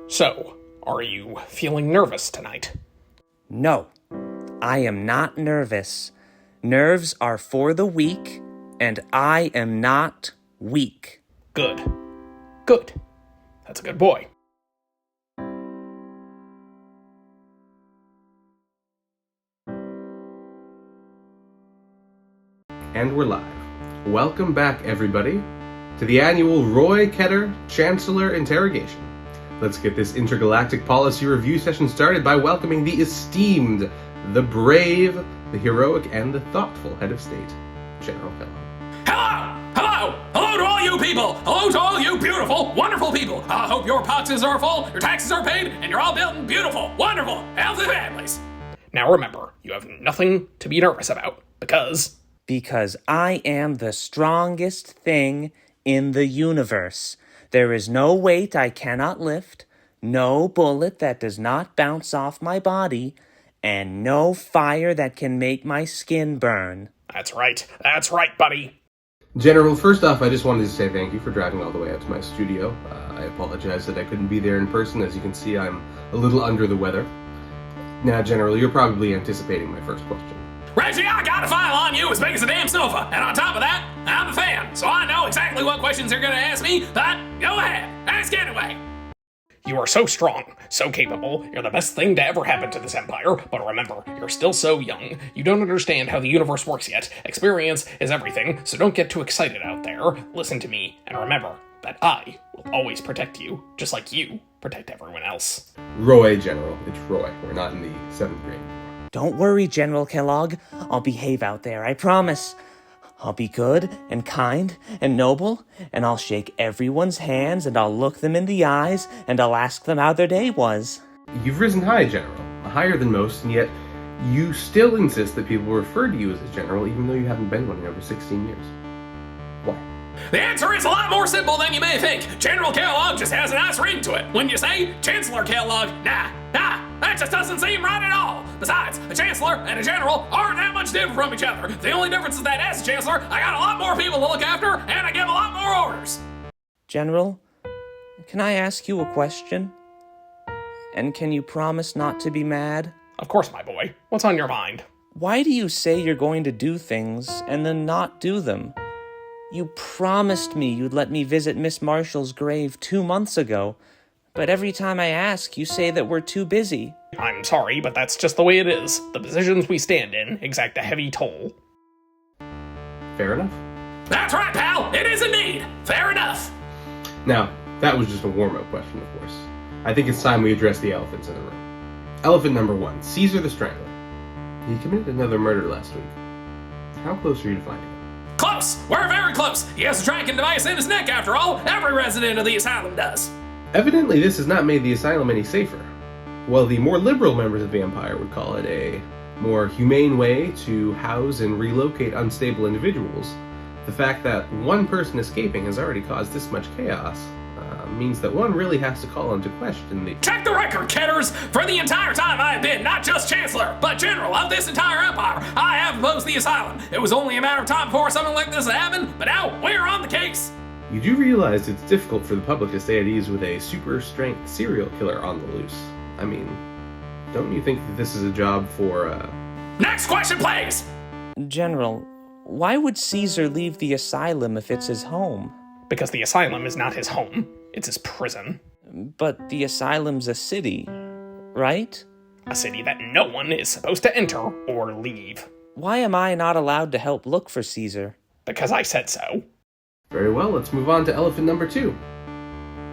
So, are you feeling nervous tonight? No, I am not nervous. Nerves are for the weak, and I am not weak. Good. Good. That's a good boy. And we're live. Welcome back, everybody, to the annual Roy Ketter Chancellor Interrogation. Let's get this intergalactic policy review session started by welcoming the esteemed, the brave, the heroic, and the thoughtful head of state, General Kellogg. Hello to all you people! Hello to all you beautiful, wonderful people! I hope your boxes are full, your taxes are paid, and you're all building beautiful, wonderful, healthy families! Now remember, you have nothing to be nervous about, because I am the strongest thing in the universe. There is no weight I cannot lift, no bullet that does not bounce off my body, and no fire that can make my skin burn. That's right, buddy. General, first off, I just wanted to say thank you for driving all the way out to my studio. I apologize that I couldn't be there in person. As you can see, I'm a little under the weather. Now, General, you're probably anticipating my first question. Reggie, I got a file on you as big as a damn sofa, and on top of that, I'm a fan, so I know exactly what questions you're gonna ask me, but go ahead, ask anyway. You are so strong, so capable, you're the best thing to ever happen to this empire, but remember, you're still so young. You don't understand how the universe works yet. Experience is everything, so don't get too excited out there. Listen to me, and remember that I will always protect you, just like you protect everyone else. Roy, General. It's Roy. We're not in the 7th grade. Don't worry, General Kellogg. I'll behave out there, I promise. I'll be good and kind and noble, and I'll shake everyone's hands, and I'll look them in the eyes, and I'll ask them how their day was. You've risen high, General. Higher than most, and yet you still insist that people refer to you as a general, even though you haven't been one in over 16 years. Why? The answer is a lot more simple than you may think. General Kellogg just has a nice ring to it. When you say Chancellor Kellogg, nah, that just doesn't seem right at all. Besides, a chancellor and a general aren't that much different from each other. The only difference is that as a chancellor, I got a lot more people to look after, and I give a lot more orders. General, can I ask you a question? And can you promise not to be mad? Of course, my boy. What's on your mind? Why do you say you're going to do things and then not do them? You promised me you'd let me visit Miss Marshall's grave 2 months ago, but every time I ask, you say that we're too busy. I'm sorry, but that's just the way it is. The positions we stand in exact a heavy toll. Fair enough. That's right, pal. It is indeed. Fair enough. Now, that was just a warm-up question, of course. I think it's time we address the elephants in the room. Elephant number 1, Caesar the Strangler. He committed another murder last week. How close are you to finding him? Close. We're very close. He has a tracking device in his neck, after all. Every resident of the asylum does. Evidently, this has not made the asylum any safer. While the more liberal members of the Empire would call it a more humane way to house and relocate unstable individuals, the fact that one person escaping has already caused this much chaos means that one really has to call into question the— Check the record, Ketters! For the entire time I have been not just Chancellor, but General of this entire empire, I have opposed the asylum. It was only a matter of time before something like this happened, but now we're on the case. You do realize it's difficult for the public to stay at ease with a super-strength serial killer on the loose. I mean, don't you think that this is a job for, Next question, please! General, why would Caesar leave the asylum if it's his home? Because the asylum is not his home. It's his prison. But the asylum's a city, right? A city that no one is supposed to enter or leave. Why am I not allowed to help look for Caesar? Because I said so. Very well, let's move on to elephant number 2.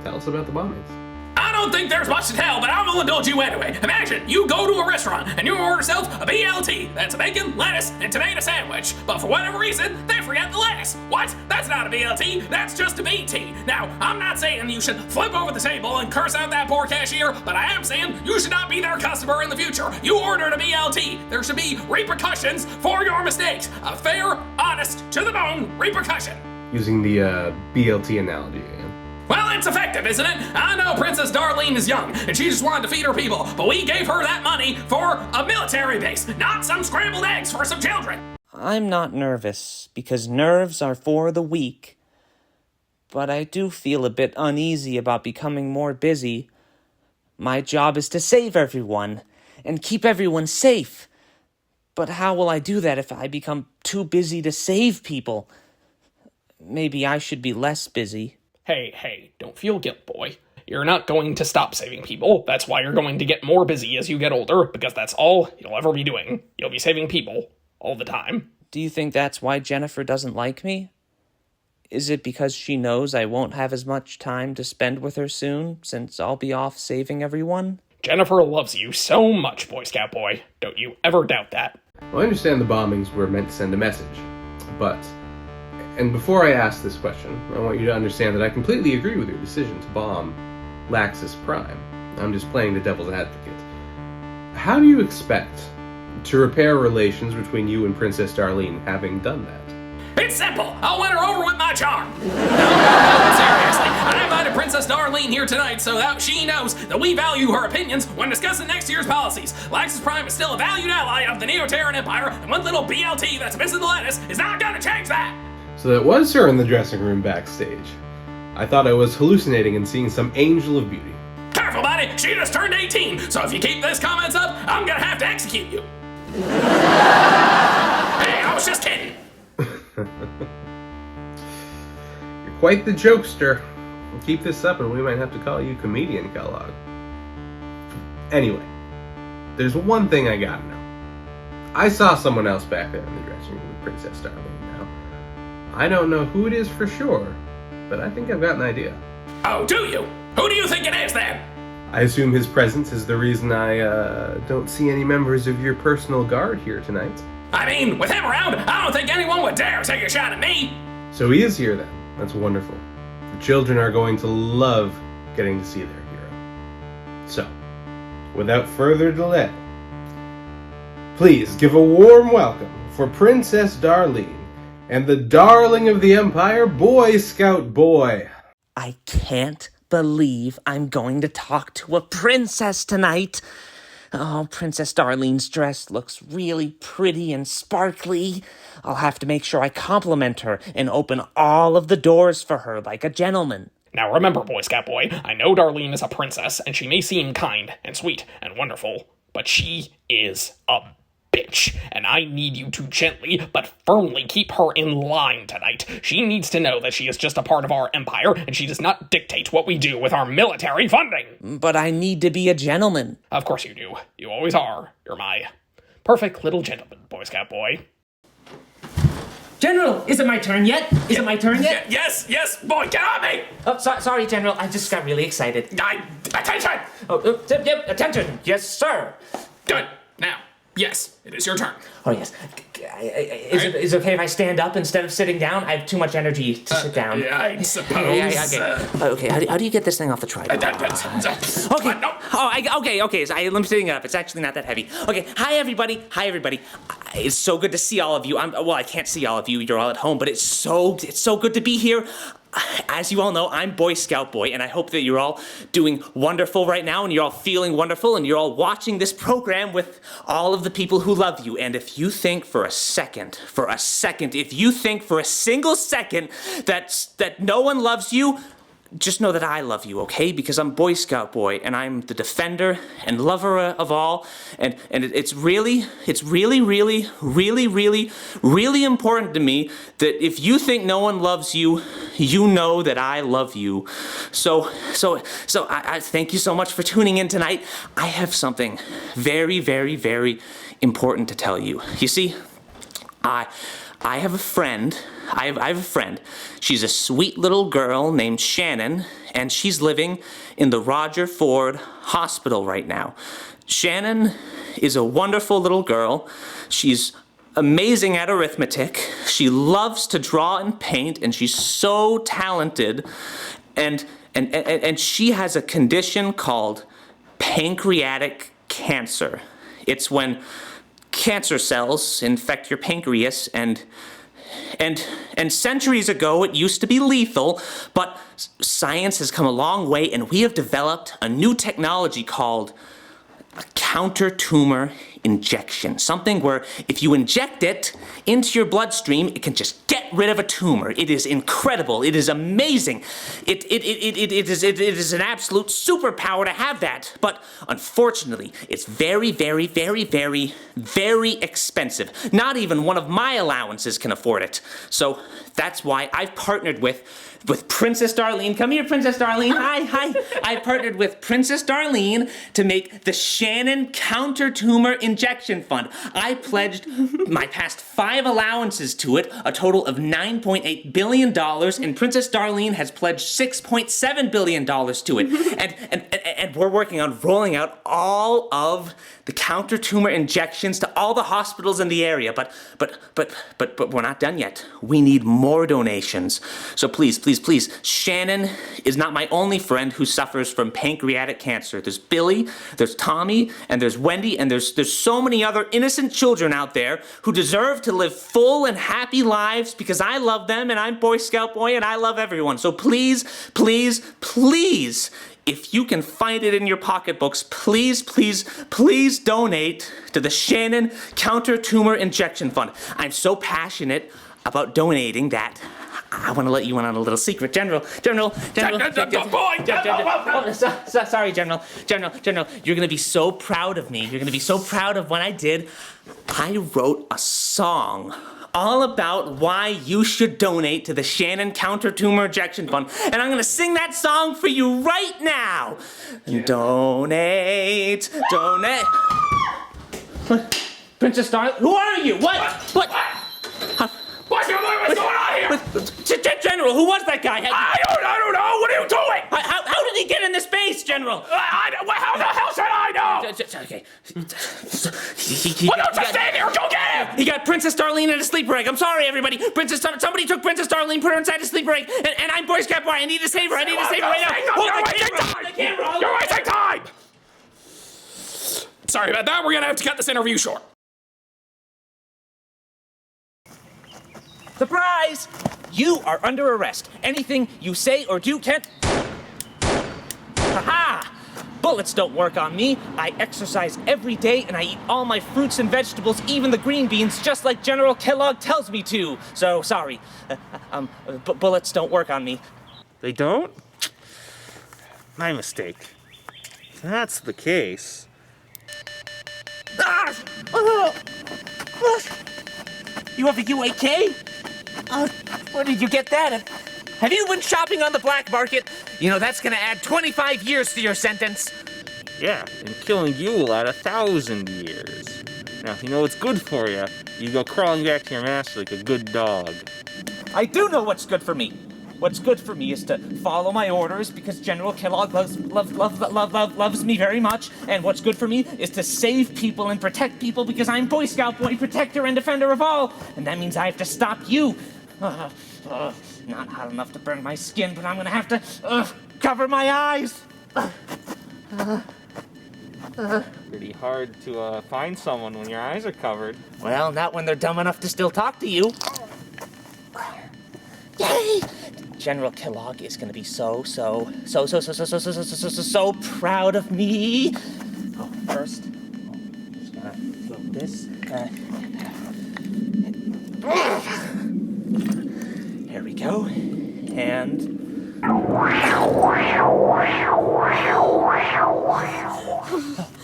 Tell us about the bombings. I don't think there's much to tell, but I will indulge you anyway. Imagine you go to a restaurant and you order yourself a BLT. That's a bacon, lettuce, and tomato sandwich. But for whatever reason, they forget the lettuce. What? That's not a BLT. That's just a BT. Now, I'm not saying you should flip over the table and curse out that poor cashier, but I am saying you should not be their customer in the future. You ordered a BLT. There should be repercussions for your mistakes. A fair, honest, to-the-bone repercussion. Using the BLT analogy again. Well, it's effective, isn't it? I know Princess Darlene is young, and she just wanted to feed her people, but we gave her that money for a military base, not some scrambled eggs for some children. I'm not nervous, because nerves are for the weak. But I do feel a bit uneasy about becoming more busy. My job is to save everyone and keep everyone safe. But how will I do that if I become too busy to save people? Maybe I should be less busy. Hey, don't feel guilt, boy. You're not going to stop saving people. That's why you're going to get more busy as you get older, because that's all you'll ever be doing. You'll be saving people all the time. Do you think that's why Jennifer doesn't like me? Is it because she knows I won't have as much time to spend with her soon, since I'll be off saving everyone? Jennifer loves you so much, Boy Scout boy. Don't you ever doubt that. Well, I understand the bombings were meant to send a message, but... And before I ask this question, I want you to understand that I completely agree with your decision to bomb Laxus Prime. I'm just playing the devil's advocate. How do you expect to repair relations between you and Princess Darlene having done that? It's simple. I'll win her over with my charm. No, seriously. I invited Princess Darlene here tonight so that she knows that we value her opinions when discussing next year's policies. Laxus Prime is still a valued ally of the Neo-Terran Empire, and one little BLT that's missing the lettuce is not gonna change that. So that was her in the dressing room backstage. I thought I was hallucinating and seeing some angel of beauty. Careful, buddy. She just turned 18, so if you keep these comments up, I'm gonna have to execute you. Hey, I was just kidding. You're quite the jokester. Keep this up and we might have to call you Comedian Kellogg. Anyway, there's one thing I gotta know. I saw someone else back there in the dressing room with Princess Darlene now. I don't know who it is for sure, but I think I've got an idea. Oh, do you? Who do you think it is then? I assume his presence is the reason I don't see any members of your personal guard here tonight. I mean, with him around, I don't think anyone would dare take a shot at me. So he is here then. That's wonderful. The children are going to love getting to see their hero. So, without further delay, please give a warm welcome for Princess Darlene and the darling of the Empire, Boy Scout Boy. I can't believe I'm going to talk to a princess tonight. Oh, Princess Darlene's dress looks really pretty and sparkly. I'll have to make sure I compliment her and open all of the doors for her like a gentleman. Now remember, Boy Scout boy, I know Darlene is a princess, and she may seem kind and sweet and wonderful, but she is a bitch, and I need you to gently but firmly keep her in line tonight. She needs to know that she is just a part of our empire, and she does not dictate what we do with our military funding. But I need to be a gentleman. Of course you do. You always are. You're my perfect little gentleman, Boy Scout boy. General, is it my turn yet? Is it my turn yet? Yes, boy, get on me! Oh, sorry, General. I just got really excited. Attention! Yep, attention. Yes, sir. Good. Now, yes, it is your turn. Oh, yes. Is it okay if I stand up instead of sitting down? I have too much energy to sit down. Yeah, I suppose. Okay, how do you get this thing off the tripod? Okay. No. Okay. So I'm sitting up. It's actually not that heavy. Okay. Hi, everybody. It's so good to see all of you. I can't see all of you. You're all at home, but it's so good to be here. As you all know, I'm Boy Scout Boy, and I hope that you're all doing wonderful right now, and you're all feeling wonderful, and you're all watching this program with all of the people who love you. And if you think for a single second that no one loves you, just know that I love you, okay? Because I'm Boy Scout Boy, and I'm the defender and lover of all, and it's really important to me that if you think no one loves you, you know that I love you. So I thank you so much for tuning in tonight. I have something very, very, very important to tell you. You see, I have a friend. I have a friend. She's a sweet little girl named Shannon, and she's living in the Roger Ford Hospital right now. Shannon is a wonderful little girl. She's amazing at arithmetic. She loves to draw and paint, and she's so talented. And she has a condition called pancreatic cancer. It's when cancer cells infect your pancreas, and centuries ago it used to be lethal, but science has come a long way, and we have developed a new technology called a counter-tumor injection. Something where if you inject it into your bloodstream, it can just get rid of a tumor. It is incredible. It is amazing. It is an absolute superpower to have that. But unfortunately, it's very, very, very, very, very expensive. Not even one of my allowances can afford it. So that's why I've partnered with Princess Darlene. Come here, Princess Darlene. Hi. I partnered with Princess Darlene to make the Shannon Counter Tumor Injection Fund. I pledged my past 5 allowances to it, a total of $9.8 billion, and Princess Darlene has pledged $6.7 billion to it. And we're working on rolling out all of the counter tumor injections to all the hospitals in the area. But we're not done yet. We need more donations. So please, Shannon is not my only friend who suffers from pancreatic cancer. There's Billy, there's Tommy, and there's Wendy, and there's so many other innocent children out there who deserve to live full and happy lives because I love them and I'm Boy Scout Boy and I love everyone. So please, if you can find it in your pocketbooks, please donate to the Shannon Counter Tumor Injection Fund. I'm so passionate about donating that I want to let you in on a little secret. General. Sorry, General. You're going to be so proud of me. You're going to be so proud of what I did. I wrote a song all about why you should donate to the Shannon Counter Tumor Injection Fund. And I'm going to sing that song for you right now. Yeah. Donate. What? Princess Darlene? Who are you? What? What's going on here? General, who was that guy? I don't know. What are you doing? How did he get in this base, General? How the hell should I know? Okay. Well, don't just stand there. Go get him. He got Princess Darlene in a sleeper egg. I'm sorry, everybody. Somebody took Princess Darlene, put her inside a sleeper egg, and I'm Boy Scout Boy. I need to save her. Right now. Hold the camera. You're wasting time. Sorry about that. We're gonna have to cut this interview short. Surprise! You are under arrest. Anything you say or do can't... Ha-ha! Bullets don't work on me. I exercise every day and I eat all my fruits and vegetables, even the green beans, just like General Kellogg tells me to. So, sorry. Bullets don't work on me. They don't? My mistake. If that's the case. You have a UAK? Where did you get that? Have you been shopping on the black market? You know, that's gonna add 25 years to your sentence. Yeah, and killing you will add 1,000 years. Now, if you know what's good for you, you go crawling back to your master like a good dog. I do know what's good for me. What's good for me is to follow my orders because General Kellogg loves me very much. And what's good for me is to save people and protect people because I'm Boy Scout Boy, protector and defender of all. And that means I have to stop you. Not hot enough to burn my skin, but I'm gonna have to cover my eyes. Pretty hard to find someone when your eyes are covered. Well, not when they're dumb enough to still talk to you. Yay! General Kellogg is gonna be so proud of me. Oh, first, just gonna throw this. Here we go. And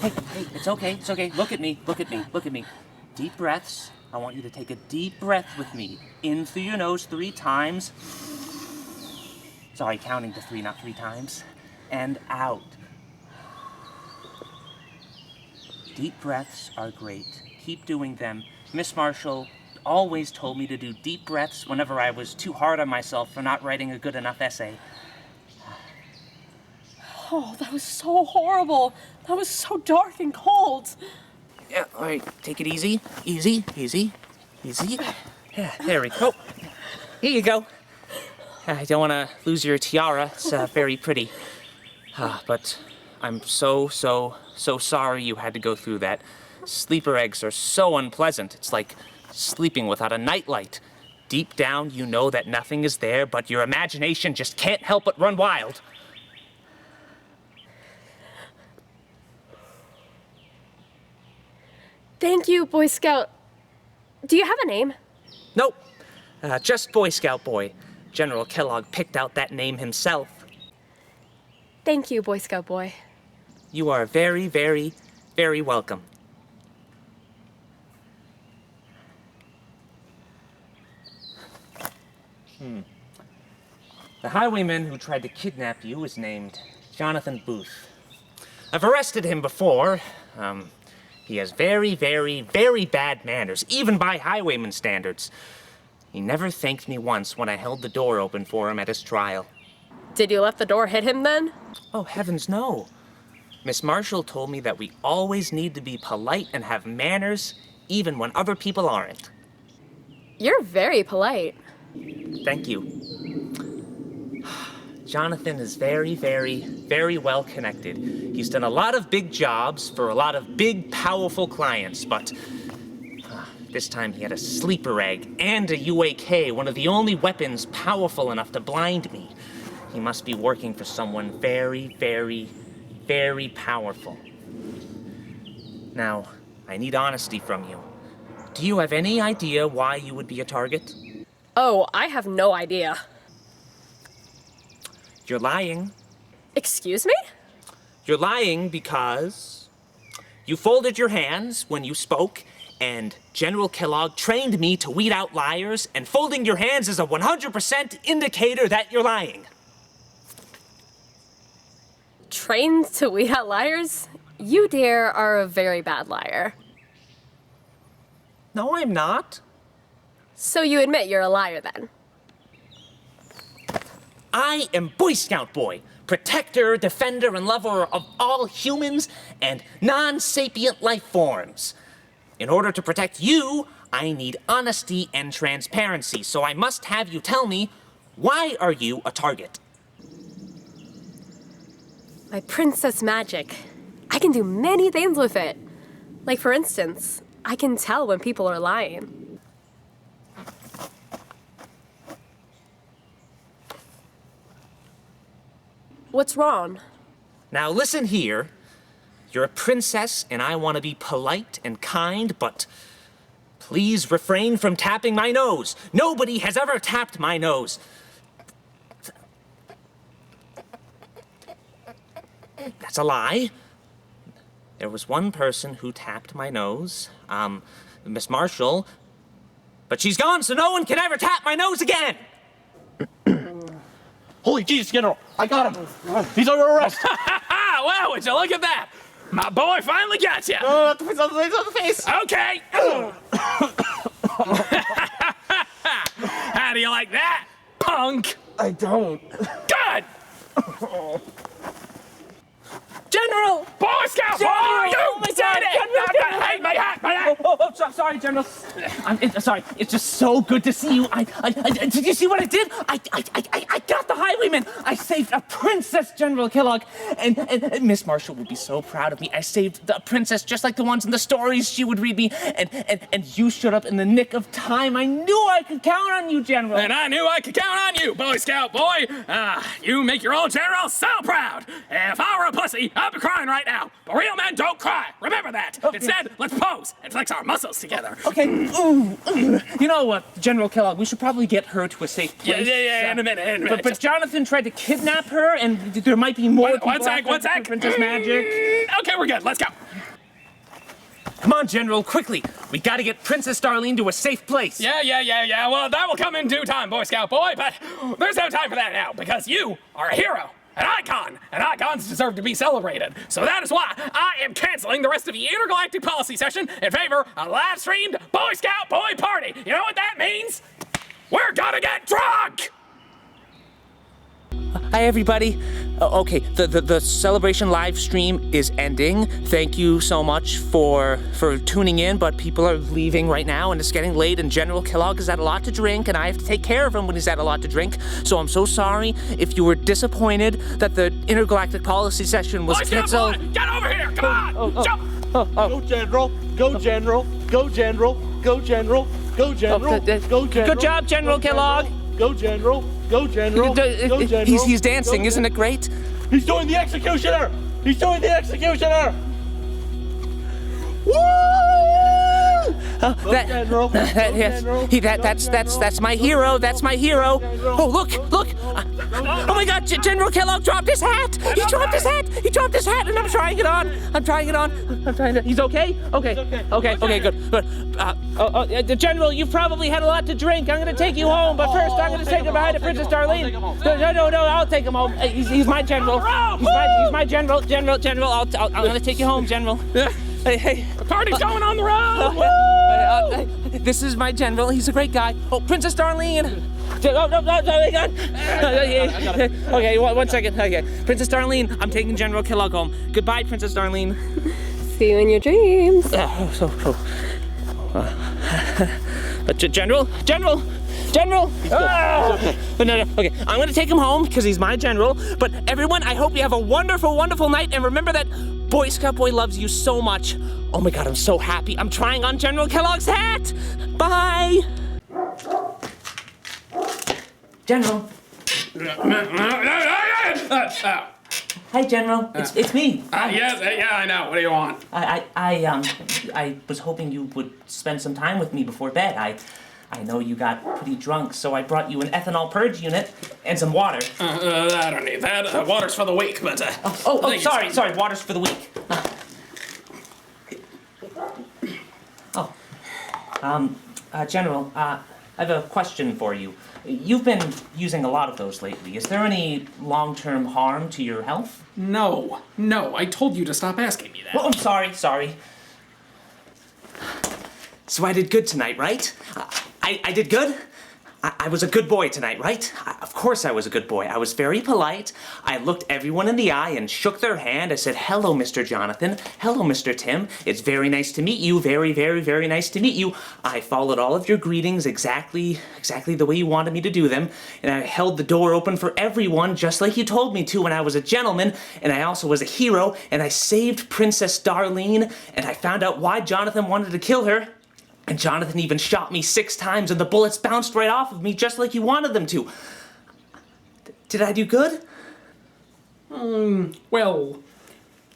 hey, it's okay. Look at me. Deep breaths. I want you to take a deep breath with me. In through your nose 3 times. Sorry, counting to 3, not 3 times. And out. Deep breaths are great. Keep doing them. Miss Marshall always told me to do deep breaths whenever I was too hard on myself for not writing a good enough essay. Oh, that was so horrible. That was so dark and cold. Yeah, all right, take it easy. Easy. Yeah, there we go. Here you go. I don't want to lose your tiara. It's very pretty. But I'm so sorry you had to go through that. Sleeper eggs are so unpleasant. It's like sleeping without a nightlight. Deep down, you know that nothing is there, but your imagination just can't help but run wild. Thank you, Boy Scout. Do you have a name? Nope. Just Boy Scout Boy. General Kellogg picked out that name himself. Thank you, Boy Scout Boy. You are very, very, very welcome. The highwayman who tried to kidnap you is named Jonathan Booth. I've arrested him before. He has very, very, very bad manners, even by highwayman standards. He never thanked me once when I held the door open for him at his trial. Did you let the door hit him then? Oh, heavens no. Miss Marshall told me that we always need to be polite and have manners, even when other people aren't. You're very polite. Thank you. Jonathan is very, very, very well connected. He's done a lot of big jobs for a lot of big, powerful clients, but this time he had a sleeper egg and a UAK, one of the only weapons powerful enough to blind me. He must be working for someone very, very, very powerful. Now, I need honesty from you. Do you have any idea why you would be a target? Oh, I have no idea. You're lying. Excuse me? You're lying because you folded your hands when you spoke, and General Kellogg trained me to weed out liars, and folding your hands is a 100% indicator that you're lying. Trained to weed out liars? You, dear, are a very bad liar. No, I'm not. So you admit you're a liar then? I am Boy Scout Boy, protector, defender, and lover of all humans and non-sapient life forms. In order to protect you, I need honesty and transparency, so I must have you tell me, why are you a target? My princess magic. I can do many things with it. Like, for instance, I can tell when people are lying. What's wrong? Now listen here. You're a princess, and I want to be polite and kind, but please refrain from tapping my nose. Nobody has ever tapped my nose. That's a lie. There was one person who tapped my nose, Miss Marshall, but she's gone, so no one can ever tap my nose again. Holy Jesus, General! I got him! He's under arrest! Wow, would you look at that? My boy finally got you. Not the face, on the face! Okay. How do you like that, punk? I don't. Good. General! Boy Scout, boy, General! you Oh my said God, it. General! Hey, my hat. Sorry, General. Sorry. It's just so good to see you. Did you see what I did? I got the highwayman. I saved a princess, General Kellogg, and Miss Marshall would be so proud of me. I saved the princess just like the ones in the stories she would read me, and you showed up in the nick of time. I knew I could count on you, General. And I knew I could count on you, Boy Scout boy. You make your old general so proud. If I were a pussy, I'd be crying right now. But real men don't cry. Remember that. Okay. Instead, let's pose and flex our muscles together. Okay. Ooh. You know what, General Kellogg? We should probably get her to a safe place. Yeah. In a minute. But Jonathan tried to kidnap her, and there might be more. One sec. Princess Magic. Okay, we're good. Let's go. Come on, General, quickly. We gotta get Princess Darlene to a safe place. Yeah. Well, that will come in due time, Boy Scout boy, but there's no time for that now, because you are a hero, an icon, and icons deserve to be celebrated. So that is why I am canceling the rest of the Intergalactic Policy Session in favor of a live-streamed Boy Scout boy party. You know what that means? We're gonna get drunk! Hi, everybody. Okay, the celebration live stream is ending. Thank you so much for tuning in, but people are leaving right now, and it's getting late, and General Kellogg has had a lot to drink, and I have to take care of him when he's had a lot to drink. So I'm so sorry if you were disappointed that the Intergalactic Policy Session was Boy Scout canceled. boy, get over here! Come on! Jump! Go, General. Go, General. Go, General. Go, General. Go, General. Go, General. Good job, General Kellogg. Go, General. Go, General. Go, General. He's dancing, isn't it great? He's doing the executioner! He's doing the executioner! Woo! That's my hero. That's my hero. Oh, look. Oh my God, General Kellogg dropped his hat. He dropped his hat, and I'm trying it on. He's okay? Okay, good. General, you've probably had a lot to drink. I'm gonna take you home, but first I'm gonna say goodbye to Princess Darlene. No, I'll take him home. He's my general. He's my general. I'm gonna take you home, General. Hey. The party's going on the road! This is my general. He's a great guy. Oh, Princess Darlene. No, hang on. Okay, one second. Okay, Princess Darlene, I'm taking General Kellogg home. Goodbye, Princess Darlene. See you in your dreams. General. No. Okay, I'm gonna take him home because he's my general. But everyone, I hope you have a wonderful, wonderful night. And remember that Boy Scout Boy loves you so much. Oh my God, I'm so happy. I'm trying on General Kellogg's hat. Bye. General. Hi, General. It's me. Yeah, I know. What do you want? I was hoping you would spend some time with me before bed. I know you got pretty drunk, so I brought you an ethanol purge unit and some water. I don't need that. Water's for the weak, but... Sorry, water's for the weak. General, I have a question for you. You've been using a lot of those lately. Is there any long-term harm to your health? No, I told you to stop asking me that. Oh, I'm sorry. So I did good tonight, right? I did good? I was a good boy tonight, right? Of course I was a good boy. I was very polite. I looked everyone in the eye and shook their hand. I said, hello, Mr. Jonathan. Hello, Mr. Tim. It's very nice to meet you. Very, very, very nice to meet you. I followed all of your greetings exactly the way you wanted me to do them. And I held the door open for everyone just like you told me to when I was a gentleman. And I also was a hero. And I saved Princess Darlene. And I found out why Jonathan wanted to kill her. And Jonathan even shot me 6 times, and the bullets bounced right off of me just like you wanted them to. Did I do good? Well,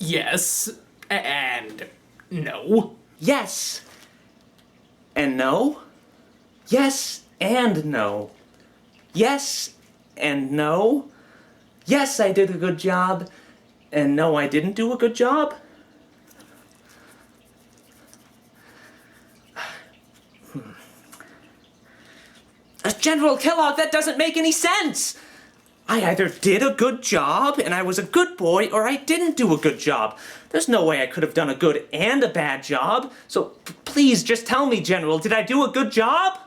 yes, and no. Yes. And no? Yes and no. Yes and no. Yes, I did a good job. And no, I didn't do a good job. General Kellogg, that doesn't make any sense. I either did a good job and I was a good boy, or I didn't do a good job. There's no way I could have done a good and a bad job. So please just tell me, General, did I do a good job?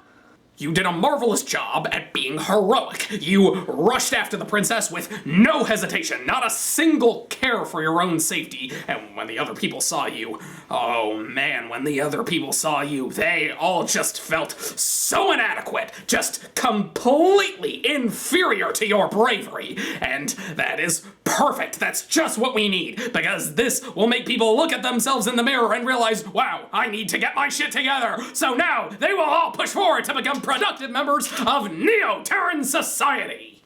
You did a marvelous job at being heroic. You rushed after the princess with no hesitation, not a single care for your own safety. And when the other people saw you, oh man, when the other people saw you, they all just felt so inadequate, just completely inferior to your bravery. And that is perfect. That's just what we need, because this will make people look at themselves in the mirror and realize, wow, I need to get my shit together. So now they will all push forward to become productive members of Neo-Terran society.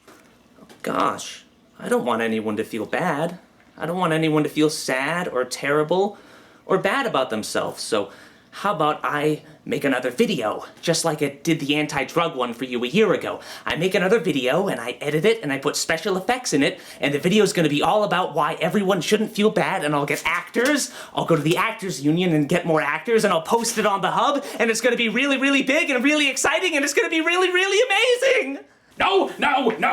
Gosh, I don't want anyone to feel bad. I don't want anyone to feel sad or terrible or bad about themselves. So how about I make another video, just like I did the anti-drug one for you a year ago. I make another video and I edit it and I put special effects in it, and the video is going to be all about why everyone shouldn't feel bad, and I'll get actors. I'll go to the Actors Union and get more actors, and I'll post it on the hub, and it's going to be really, really big and really exciting, and it's going to be really, really amazing. No,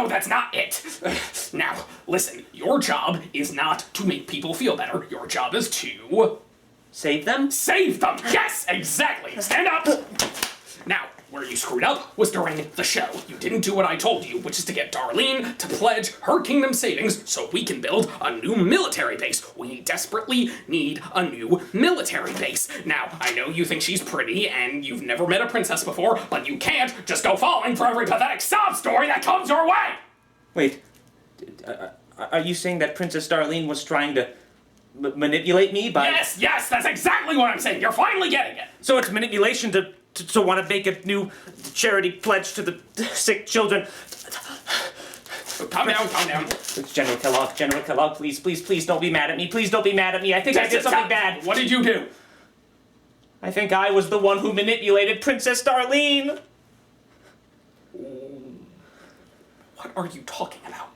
that's not it. Now, listen, your job is not to make people feel better. Your job is to... Save them? Save them! Yes, exactly! Stand up! Now, where you screwed up was during the show. You didn't do what I told you, which is to get Darlene to pledge her kingdom savings so we can build a new military base. We desperately need a new military base. Now, I know you think she's pretty and you've never met a princess before, but you can't just go falling for every pathetic sob story that comes your way! Wait, are you saying that Princess Darlene was trying to manipulate me by... Yes, that's exactly what I'm saying. You're finally getting it. So it's manipulation to want to make a new charity pledge to the sick children. Calm down. General Kellogg, please don't be mad at me. Please don't be mad at me. I think I did something bad. What did you do? I think I was the one who manipulated Princess Darlene. What are you talking about?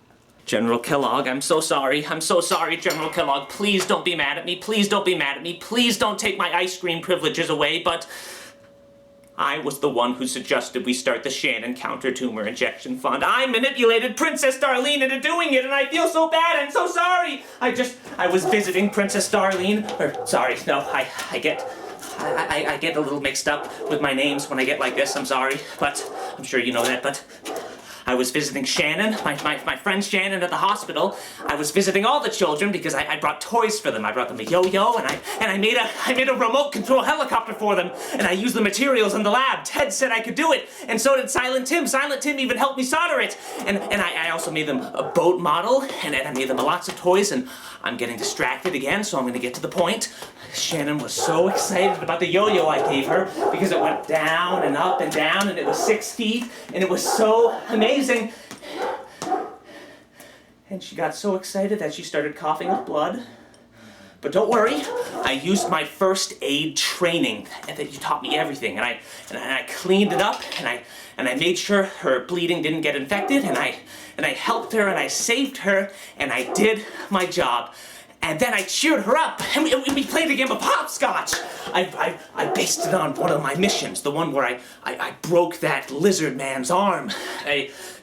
General Kellogg, I'm so sorry. I'm so sorry, General Kellogg. Please don't be mad at me. Please don't be mad at me. Please don't take my ice cream privileges away, but I was the one who suggested we start the Shannon Counter-Tumor Injection Fund. I manipulated Princess Darlene into doing it, and I feel so bad. I'm so sorry. I was visiting Princess Darlene. I get a little mixed up with my names when I get like this. I'm sorry, but I'm sure you know that, but I was visiting Shannon, my friend Shannon at the hospital. I was visiting all the children because I brought toys for them. I brought them a yo-yo, and I made a remote control helicopter for them, and I used the materials in the lab. Ted said I could do it, and so did Silent Tim. Silent Tim even helped me solder it. And I also made them a boat model, and I made them lots of toys, and I'm getting distracted again, so I'm gonna get to the point. Shannon was so excited about the yo-yo I gave her because it went down and up and down, and it was 6 feet, and it was so amazing. And she got so excited that she started coughing up blood. But don't worry, I used my first aid training, and that you taught me everything, and I cleaned it up, and I made sure her bleeding didn't get infected, and I helped her, and I saved her, and I did my job. And then I cheered her up, and we played a game of hopscotch. I based it on one of my missions, the one where I broke that lizard man's arm.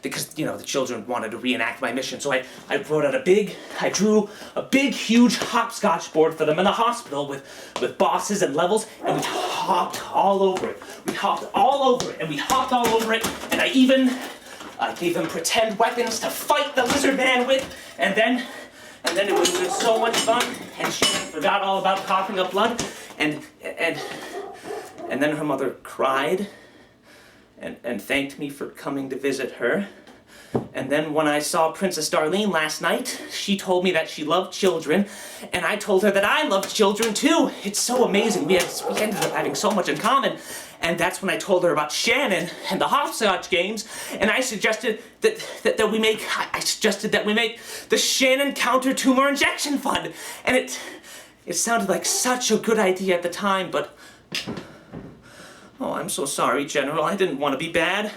Because, you know, the children wanted to reenact my mission, so I drew a big, huge hopscotch board for them in the hospital with bosses and levels, and we hopped all over it. We hopped all over it, and I gave them pretend weapons to fight the lizard man with, and then it was so much fun, and Shannon forgot all about coughing up blood, and then her mother cried, and thanked me for coming to visit her. And then when I saw Princess Darlene last night, she told me that she loved children, and I told her that I loved children too. It's so amazing. We ended up having so much in common. And that's when I told her about Shannon and the hopscotch games, and I suggested that we make the Shannon Counter-Tumor Injection Fund. And it sounded like such a good idea at the time, but oh, I'm so sorry, General. I didn't want to be bad.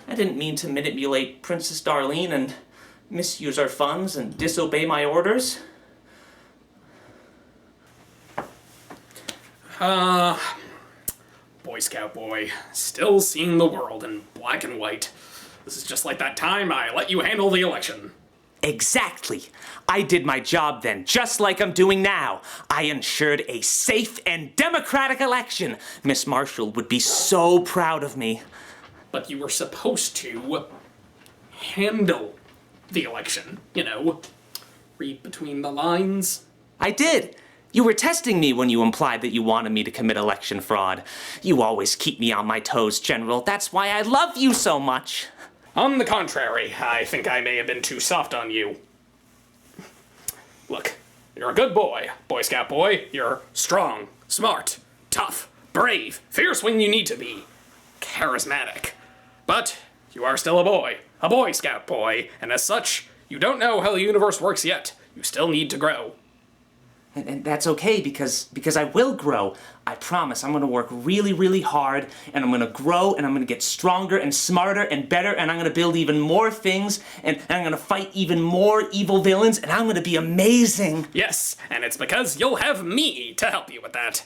I didn't mean to manipulate Princess Darlene and misuse our funds and disobey my orders. Boy Scout boy, still seeing the world in black and white. This is just like that time I let you handle the election. Exactly. I did my job then, just like I'm doing now. I ensured a safe and democratic election. Miss Marshall would be so proud of me. But you were supposed to handle the election, you know, read between the lines. I did. You were testing me when you implied that you wanted me to commit election fraud. You always keep me on my toes, General. That's why I love you so much. On the contrary, I think I may have been too soft on you. Look, you're a good boy, Boy Scout boy. You're strong, smart, tough, brave, fierce when you need to be, charismatic. But you are still a Boy Scout boy, and as such, you don't know how the universe works yet. You still need to grow. And that's okay, because I will grow. I promise. I'm gonna work really, really hard, and I'm gonna grow, and I'm gonna get stronger and smarter and better, and I'm gonna build even more things, and I'm gonna fight even more evil villains, and I'm gonna be amazing. Yes, and it's because you'll have me to help you with that.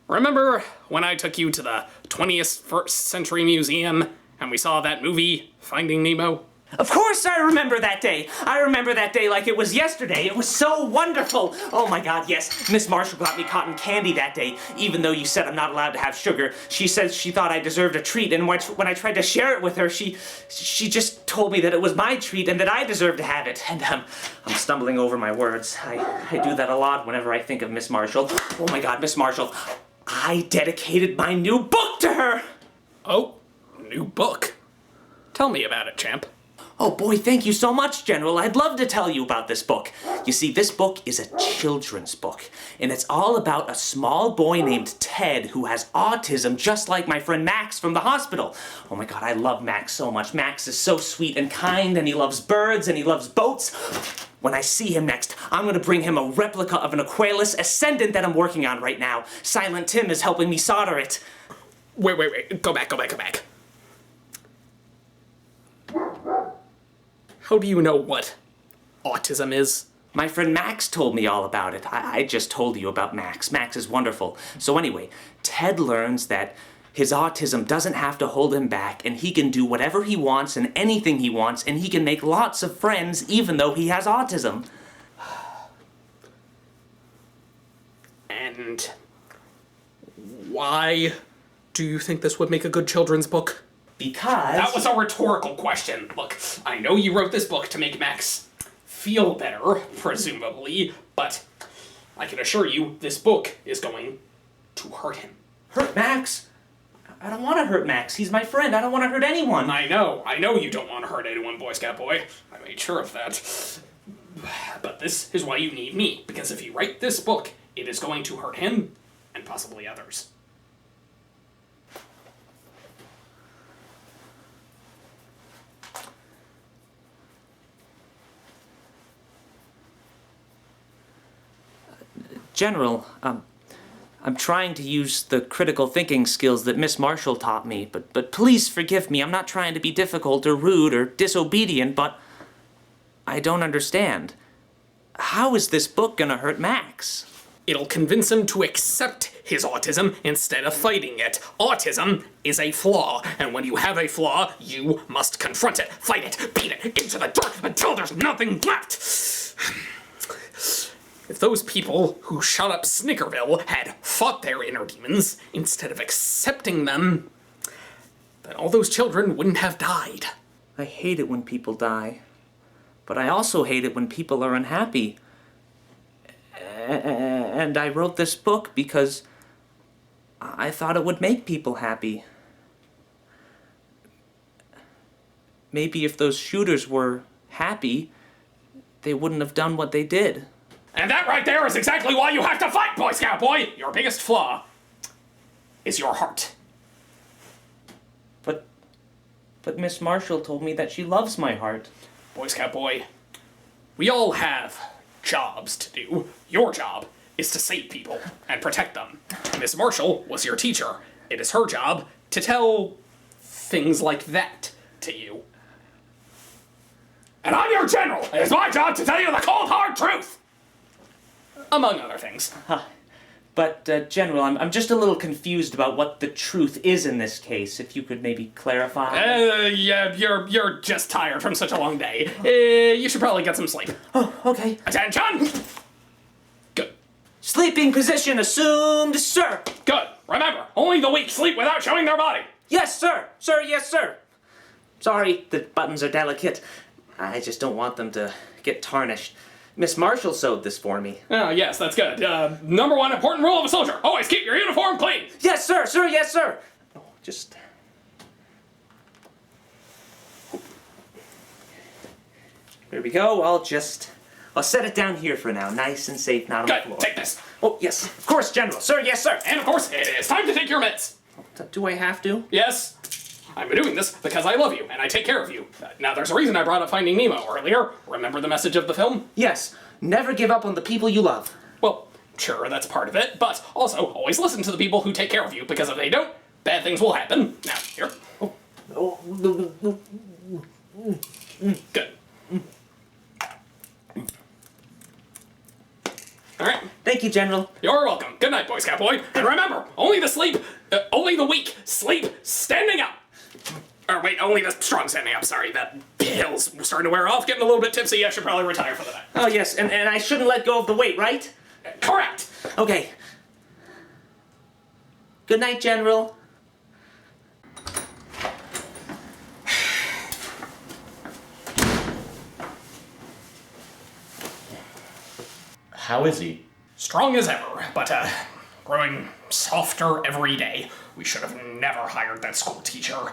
Remember when I took you to the 21st Century Museum, and we saw that movie, Finding Nemo? Of course I remember that day. I remember that day like it was yesterday. It was so wonderful. Oh my God, yes. Miss Marshall got me cotton candy that day, even though you said I'm not allowed to have sugar. She said she thought I deserved a treat, and when I tried to share it with her, she just told me that it was my treat and that I deserved to have it. And I'm stumbling over my words. I do that a lot whenever I think of Miss Marshall. Oh my God, Miss Marshall. I dedicated my new book to her. Oh, new book. Tell me about it, champ. Oh boy, thank you so much, General. I'd love to tell you about this book. You see, this book is a children's book, and it's all about a small boy named Ted who has autism just like my friend Max from the hospital. Oh my god, I love Max so much. Max is so sweet and kind, and he loves birds, and he loves boats. When I see him next, I'm gonna bring him a replica of an Aqualus Ascendant that I'm working on right now. Silent Tim is helping me solder it. Wait. Go back. How do you know what autism is? My friend Max told me all about it. I just told you about Max. Max is wonderful. So anyway, Ted learns that his autism doesn't have to hold him back, and he can do whatever he wants and anything he wants, and he can make lots of friends even though he has autism. And why do you think this would make a good children's book? Because... That was a rhetorical question. Look, I know you wrote this book to make Max feel better, presumably, but I can assure you this book is going to hurt him. Hurt Max? I don't want to hurt Max. He's my friend. I don't want to hurt anyone. I know you don't want to hurt anyone, Boy Scout Boy. I made sure of that. But this is why you need me, because if you write this book, it is going to hurt him and possibly others. General, I'm trying to use the critical thinking skills that Miss Marshall taught me, but please forgive me. I'm not trying to be difficult or rude or disobedient, but I don't understand. How is this book gonna hurt Max? It'll convince him to accept his autism instead of fighting it. Autism is a flaw, and when you have a flaw, you must confront it, fight it, beat it into the dirt until there's nothing left. If those people who shot up Snickerville had fought their inner demons instead of accepting them, then all those children wouldn't have died. I hate it when people die, but I also hate it when people are unhappy. And I wrote this book because I thought it would make people happy. Maybe if those shooters were happy, they wouldn't have done what they did. And that right there is exactly why you have to fight, Boy Scout Boy! Your biggest flaw is your heart. But Miss Marshall told me that she loves my heart. Boy Scout Boy, we all have jobs to do. Your job is to save people and protect them. Miss Marshall was your teacher. It is her job to tell things like that to you. And I'm your general. It is my job to tell you the cold, hard truth. Among other things. But, General, I'm just a little confused about what the truth is in this case. If you could maybe clarify. Yeah, you're just tired from such a long day. You should probably get some sleep. Oh, okay. Attention! Good. Sleeping position assumed, sir. Good. Remember, only the weak sleep without showing their body. Yes, sir. Sir, yes, sir. Sorry, the buttons are delicate. I just don't want them to get tarnished. Miss Marshall sewed this for me. Oh, yes, that's good. Number one important rule of a soldier. Always keep your uniform clean. Yes, sir. Sir, yes, sir. Oh, just... There we go. I'll set it down here for now. Nice and safe, not on the floor. Good. Take this. Oh, yes. Of course, General. Sir, yes, sir. And of course, it's time to take your meds. Do I have to? Yes. I'm doing this because I love you and I take care of you. Now, there's a reason I brought up Finding Nemo earlier. Remember the message of the film? Yes. Never give up on the people you love. Well, sure, that's part of it, but also always listen to the people who take care of you, because if they don't, bad things will happen. Now, here. Good. All right. Thank you, General. You're welcome. Good night, Boy Scout Boy. And remember, only the weak sleep standing up. Or wait, only the strong standing up. Sorry, that pill's starting to wear off, getting a little bit tipsy. I should probably retire for the night. Oh, yes, and I shouldn't let go of the weight, right? Correct. Okay. Good night, General. How is he? Strong as ever, but growing softer every day. We should have never hired that school teacher.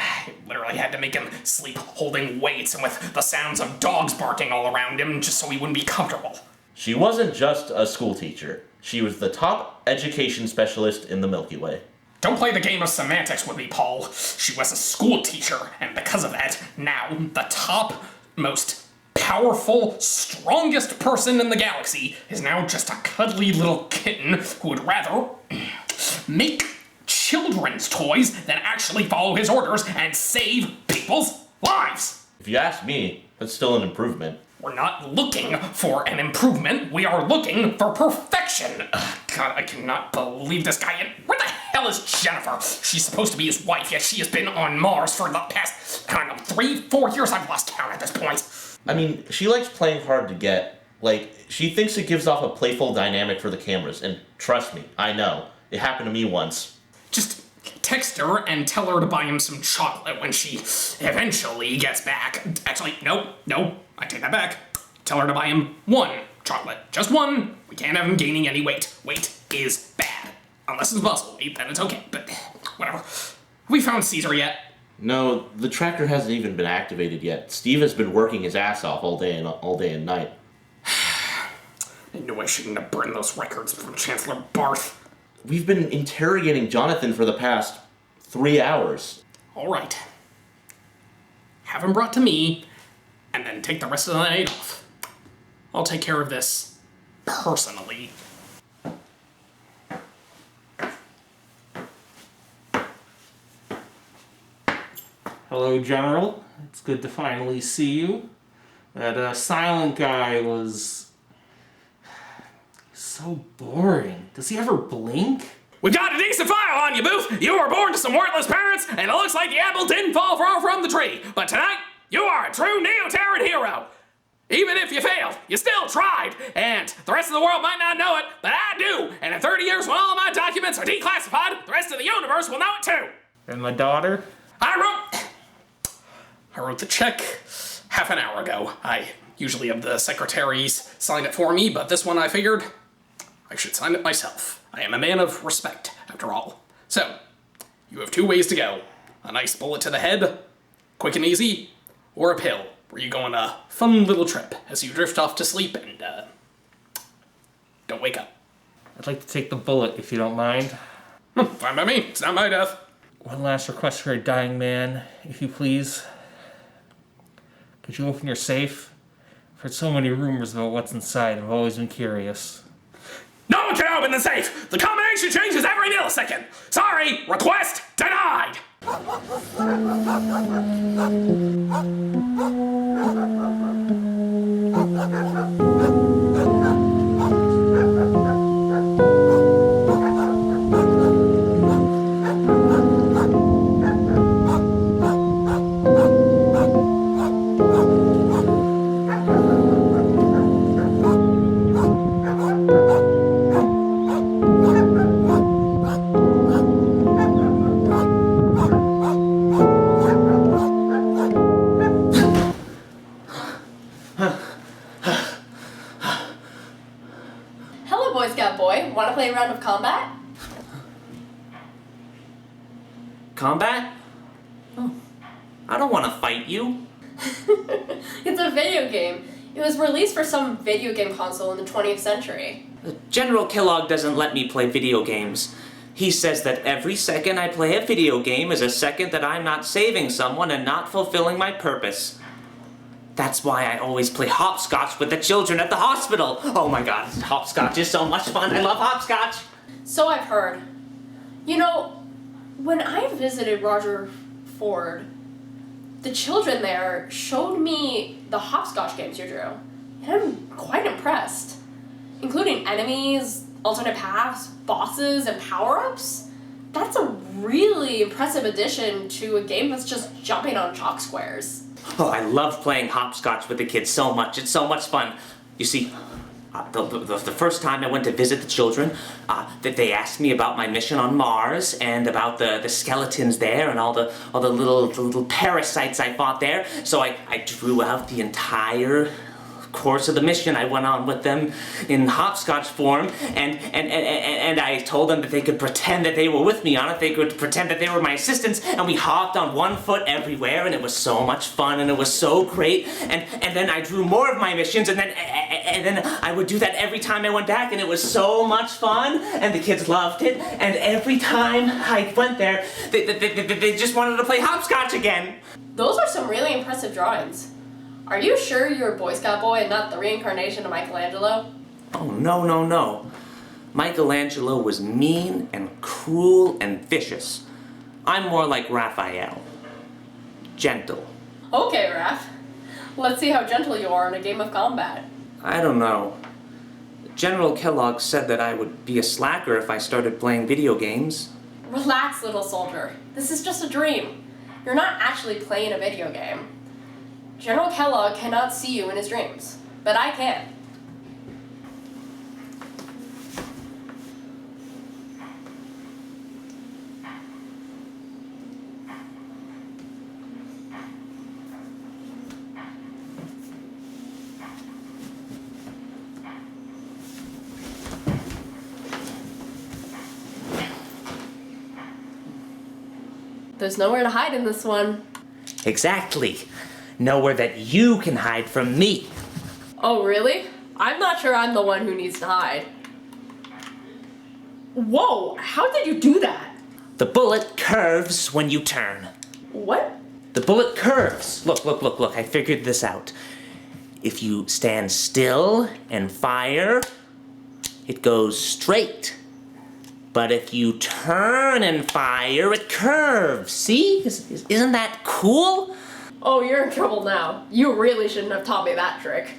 I literally had to make him sleep holding weights and with the sounds of dogs barking all around him just so he wouldn't be comfortable. She wasn't just a school teacher. She was the top education specialist in the Milky Way. Don't play the game of semantics with me, Paul. She was a school teacher, and because of that, now the top, most powerful, strongest person in the galaxy is now just a cuddly little kitten who would rather make children's toys than actually follow his orders and save people's lives. If you ask me, that's still an improvement. We're not looking for an improvement. We are looking for perfection. God, I cannot believe this guy. And where the hell is Jennifer? She's supposed to be his wife, yet she has been on Mars for the past, 3-4 years. I've lost count at this point. I mean, she likes playing hard to get. Like, she thinks it gives off a playful dynamic for the cameras, and trust me, I know. It happened to me once. Just text her and tell her to buy him some chocolate when she eventually gets back. Actually, no, I take that back. Tell her to buy him one chocolate. Just one. We can't have him gaining any weight. Weight is bad. Unless it's muscle weight, then it's okay, but whatever. Have we found Caesar yet? No, the tracker hasn't even been activated yet. Steve has been working his ass off all day and night. I knew I shouldn't have burned those records from Chancellor Barth. We've been interrogating Jonathan for the past 3 hours. All right. Have him brought to me, and then take the rest of the night off. I'll take care of this personally. Hello, General. It's good to finally see you. That silent guy was so boring. Does he ever blink? We've got a decent file on you, Booth. You were born to some worthless parents, and it looks like the apple didn't fall far from the tree. But tonight, you are a true Neo-Terran hero. Even if you failed, you still tried. And the rest of the world might not know it, but I do. And in 30 years, when all my documents are declassified, the rest of the universe will know it too. And my daughter? I wrote the check half an hour ago. I usually have the secretaries sign it for me, but this one I figured I should sign it myself. I am a man of respect, after all. So, you have 2 ways to go. A nice bullet to the head, quick and easy, or a pill, where you go on a fun little trip as you drift off to sleep and, don't wake up. I'd like to take the bullet, if you don't mind. Fine by me. It's not my death. One last request for a dying man, if you please. Could you open your safe? I've heard so many rumors about what's inside. I've always been curious. No one can open the safe. The combination changes every millisecond. Sorry, request denied. Hello, Boy Scout boy. Want to play a round of combat? Combat? Oh, I don't want to fight you. It's a video game. It was released for some video game console in the 20th century. General Kellogg doesn't let me play video games. He says that every second I play a video game is a second that I'm not saving someone and not fulfilling my purpose. That's why I always play hopscotch with the children at the hospital. Oh my god, hopscotch is so much fun. I love hopscotch. So I've heard. You know, when I visited Roger Ford, the children there showed me the hopscotch games you drew. And I'm quite impressed. Including enemies, alternate paths, bosses, and power-ups. That's a really impressive addition to a game that's just jumping on chalk squares. Oh, I love playing hopscotch with the kids so much. It's so much fun. You see, the first time I went to visit the children, that they asked me about my mission on Mars and about the skeletons there and all the little parasites I fought there. So I drew out the entire course of the mission, I went on with them in hopscotch form, and I told them that they could pretend that they were with me on it. They could pretend that they were my assistants, and we hopped on one foot everywhere, and it was so much fun, and it was so great. And then I drew more of my missions, and then I would do that every time I went back, and it was so much fun, and the kids loved it. And every time I went there, they just wanted to play hopscotch again. Those are some really impressive drawings. Are you sure you're a Boy Scout boy and not the reincarnation of Michelangelo? Oh, no. Michelangelo was mean and cruel and vicious. I'm more like Raphael. Gentle. Okay, Raph. Let's see how gentle you are in a game of combat. I don't know. General Kellogg said that I would be a slacker if I started playing video games. Relax, little soldier. This is just a dream. You're not actually playing a video game. General Kellogg cannot see you in his dreams, but I can. There's nowhere to hide in this one. Exactly. Nowhere that you can hide from me. Oh, really? I'm not sure I'm the one who needs to hide. Whoa, how did you do that? The bullet curves when you turn. What? The bullet curves. Look. I figured this out. If you stand still and fire, it goes straight. But if you turn and fire, it curves. See? Isn't that cool? Oh, you're in trouble now. You really shouldn't have taught me that trick.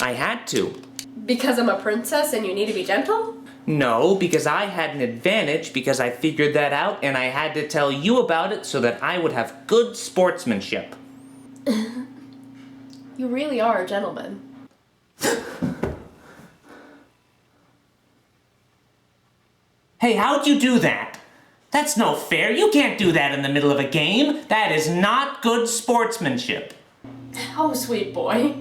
I had to. Because I'm a princess and you need to be gentle? No, because I had an advantage because I figured that out and I had to tell you about it so that I would have good sportsmanship. You really are a gentleman. Hey, how'd you do that? That's no fair. You can't do that in the middle of a game. That is not good sportsmanship. Oh, sweet boy.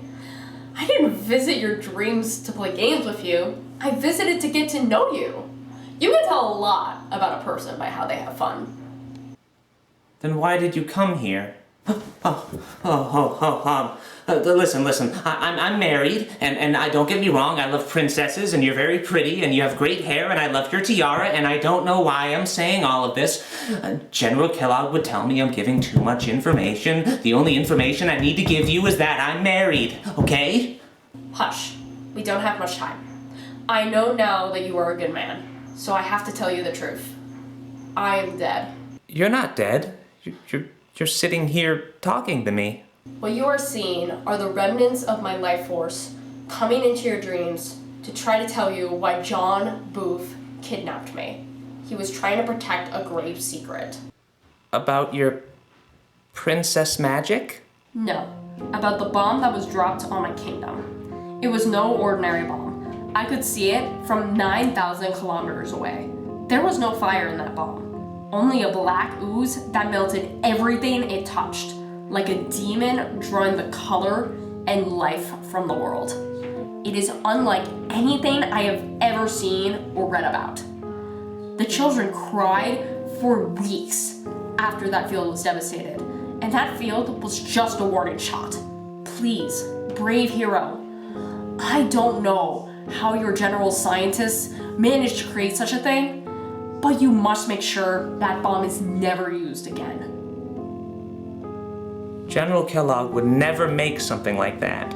I didn't visit your dreams to play games with you. I visited to get to know you. You can tell a lot about a person by how they have fun. Then why did you come here? Listen. I'm married, and I don't get me wrong, I love princesses, and you're very pretty, and you have great hair, and I love your tiara, and I don't know why I'm saying all of this. General Kellogg would tell me I'm giving too much information. The only information I need to give you is that I'm married, okay? Hush. We don't have much time. I know now that you are a good man, so I have to tell you the truth. I am dead. You're not dead. You're sitting here talking to me. What you are seeing are the remnants of my life force coming into your dreams to try to tell you why John Booth kidnapped me. He was trying to protect a grave secret. About your princess magic? No, about the bomb that was dropped on my kingdom. It was no ordinary bomb. I could see it from 9,000 kilometers away. There was no fire in that bomb. Only a black ooze that melted everything it touched, like a demon drawing the color and life from the world. It is unlike anything I have ever seen or read about. The children cried for weeks after that field was devastated, and that field was just a warning shot. Please, brave hero, I don't know how your general scientists managed to create such a thing, but you must make sure that bomb is never used again. General Kellogg would never make something like that.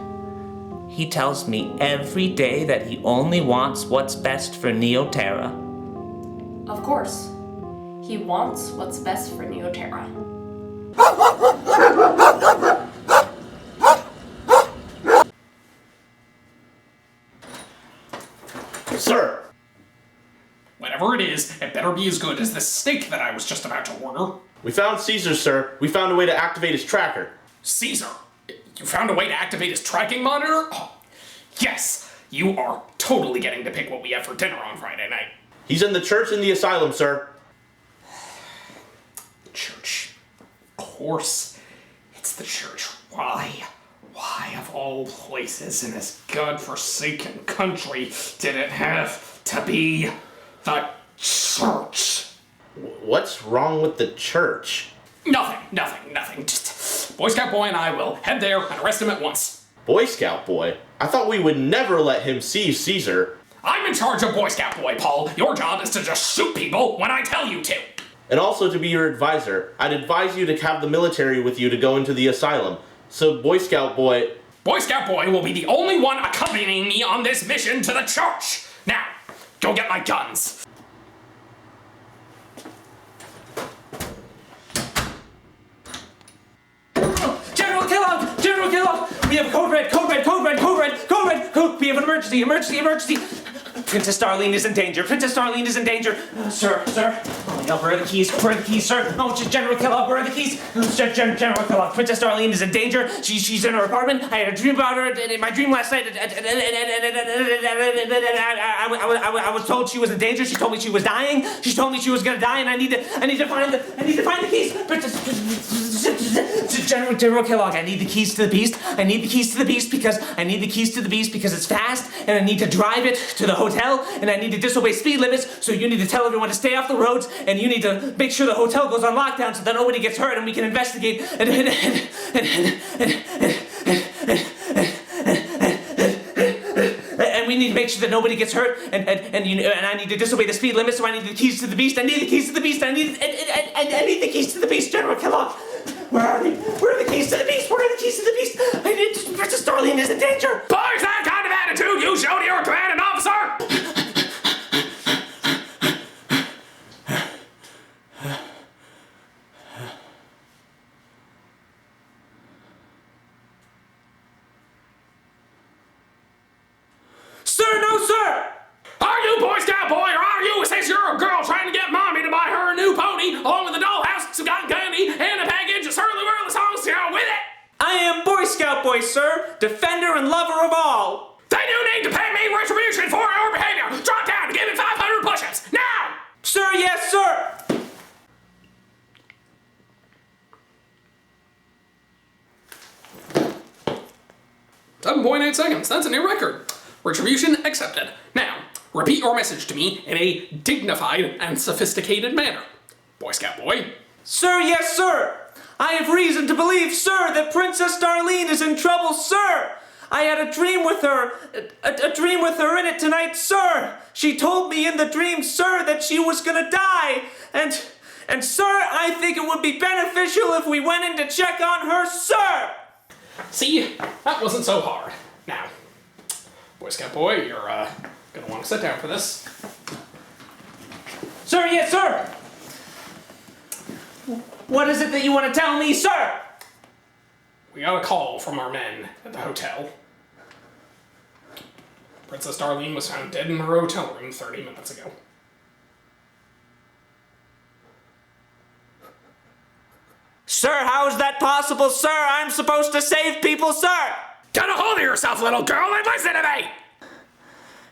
He tells me every day that he only wants what's best for Neoterra. Of course. He wants what's best for Neoterra. Sir! Whatever it is, it better be as good as the steak that I was just about to order. We found Caesar, sir. We found a way to activate his tracker. Caesar, you found a way to activate his tracking monitor? Oh, yes, you are totally getting to pick what we have for dinner on Friday night. He's in the church in the asylum, sir. The church. Of course, it's the church. Why? Why, of all places in this godforsaken country, did it have to be the church? What's wrong with the church? Nothing. Just Boy Scout Boy and I will head there and arrest him at once. Boy Scout Boy? I thought we would never let him see Caesar. I'm in charge of Boy Scout Boy, Paul. Your job is to just shoot people when I tell you to. And also to be your advisor, I'd advise you to have the military with you to go into the asylum. So Boy Scout Boy... Boy Scout Boy will be the only one accompanying me on this mission to the church. Now, go get my guns. General Kellogg! We have code red! We have an emergency! Princess Darlene is in danger! Sir! Oh my God, where are the keys, sir? Oh, General Kellogg, where are the keys? General Kellogg, Princess Darlene is in danger. She's in her apartment. I had a dream about her in my dream last night. I was told she was in danger. She told me she was dying. She told me she was gonna die, and I need to find the keys. General Kellogg, I need the keys to the beast. Because it's fast, and I need to drive it to the hotel, and I need to disobey speed limits, so you need to tell everyone to stay off the roads, and you need to make sure the hotel goes on lockdown so that nobody gets hurt and we can investigate and we need to make sure that nobody gets hurt, and I need to disobey the speed limit, so I need the keys to the beast. I need the keys to the beast, General Kellogg. Where are they? Where are the keys to the beast? I need Princess Darlene is in danger. Boys, that kind of attitude you show to your commanding officer? Sir, no, sir! Are you Boy Scout Boy, or are you a 6-year-old girl trying to get mommy to buy her a new pony, along with a dollhouse, some cotton candy, and a package of Surly Whirly songs to go with it? I am Boy Scout Boy, sir, defender and lover of all. Then you need to pay me retribution for your behavior. Drop down and give me 500 push-ups, now! Sir, yes, sir! 7.8 seconds, that's a new record. Retribution accepted. Now, repeat your message to me in a dignified and sophisticated manner. Boy Scout Boy. Sir, yes, sir! I have reason to believe, sir, that Princess Darlene is in trouble, sir! I had a dream with her, a dream with her in it tonight, sir! She told me in the dream, sir, that she was gonna die, and sir, I think it would be beneficial if we went in to check on her, sir! See, that wasn't so hard. Now, Boy Scout Boy, you're gonna want to sit down for this. Sir, yes, sir! What is it that you want to tell me, sir? We got a call from our men at the hotel. Princess Darlene was found dead in her hotel room 30 minutes ago. Sir, how is that possible, sir? I'm supposed to save people, sir! Get a hold of yourself, little girl, and listen to me!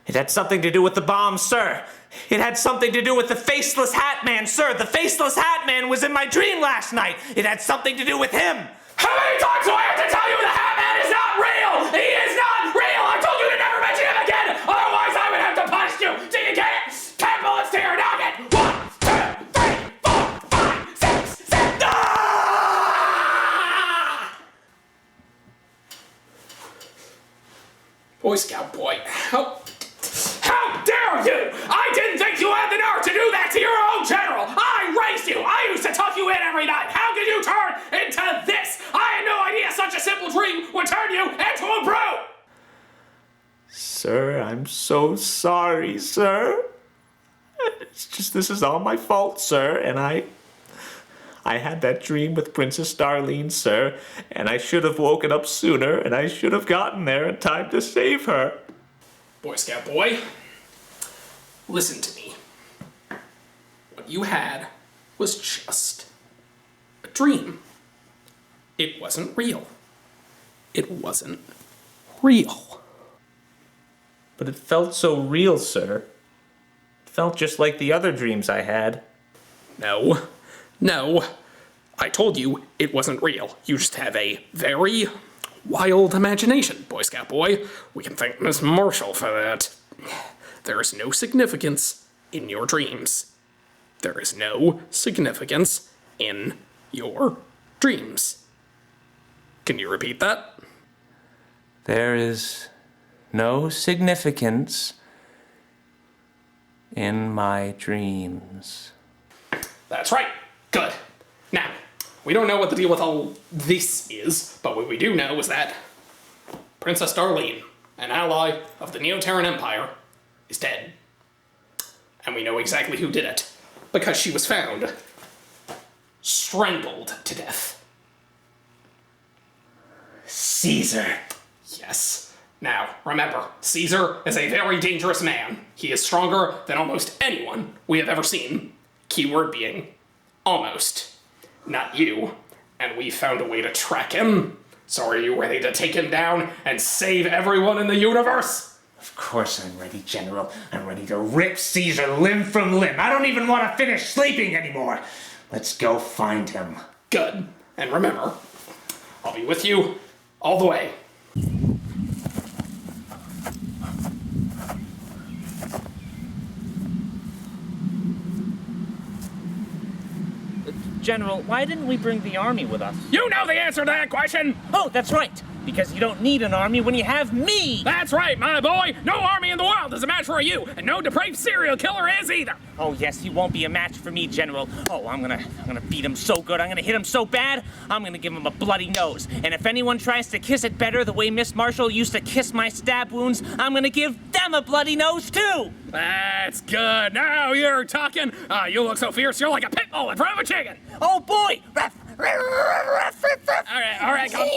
It had something to do with the bomb, sir. It had something to do with the Faceless Hat Man, sir. The Faceless Hat Man was in my dream last night. It had something to do with him. How many times do I have to tell you the Hat Man is not real? He is not real! I told you to never mention him again! Otherwise I would have to punish you! Do you get it? 10 bullets to your noggin! 1, 2, 3, 4, 5, 6, 7... Ah! Boy Scout Boy, how dare you! I didn't think you had the nerve to do that to your own general! I raised you! I used to tuck you in every night! How could you turn into this? I had no idea such a simple dream would turn you into a brute! Sir, I'm so sorry, sir. It's just, this is all my fault, sir, and I had that dream with Princess Darlene, sir, and I should have woken up sooner, and I should have gotten there in time to save her. Boy Scout Boy, listen to me. What you had was just a dream. It wasn't real. It wasn't real. But it felt so real, sir. It felt just like the other dreams I had. No. I told you it wasn't real. You just have a very wild imagination, Boy Scout boy. We can thank Miss Marshall for that. There is no significance in your dreams. There is no significance in your dreams. Can you repeat that? There is no significance in my dreams. That's right. Good. Now, we don't know what the deal with all this is, but what we do know is that Princess Darlene, an ally of the Neoterran Empire, is dead. And we know exactly who did it, because she was found strangled to death. Caesar. Yes. Now, remember, Caesar is a very dangerous man. He is stronger than almost anyone we have ever seen. Keyword being, almost. Not you. And we found a way to track him. So are you ready to take him down and save everyone in the universe? Of course I'm ready, General. I'm ready to rip Caesar limb from limb. I don't even want to finish sleeping anymore. Let's go find him. Good. And remember, I'll be with you all the way. General, why didn't we bring the army with us? You know the answer to that question! Oh, that's right. Because you don't need an army when you have me. That's right, my boy! No army in the world is a match for you, and no depraved serial killer is either! Oh, yes, he won't be a match for me, General. Oh, I'm gonna beat him so good, I'm gonna hit him so bad, I'm gonna give him a bloody nose. And if anyone tries to kiss it better the way Miss Marshall used to kiss my stab wounds, I'm gonna give them a bloody nose, too! That's good. Now you're talking. You look so fierce, you're like a pit bull in front of a chicken! Oh, boy! All right, come.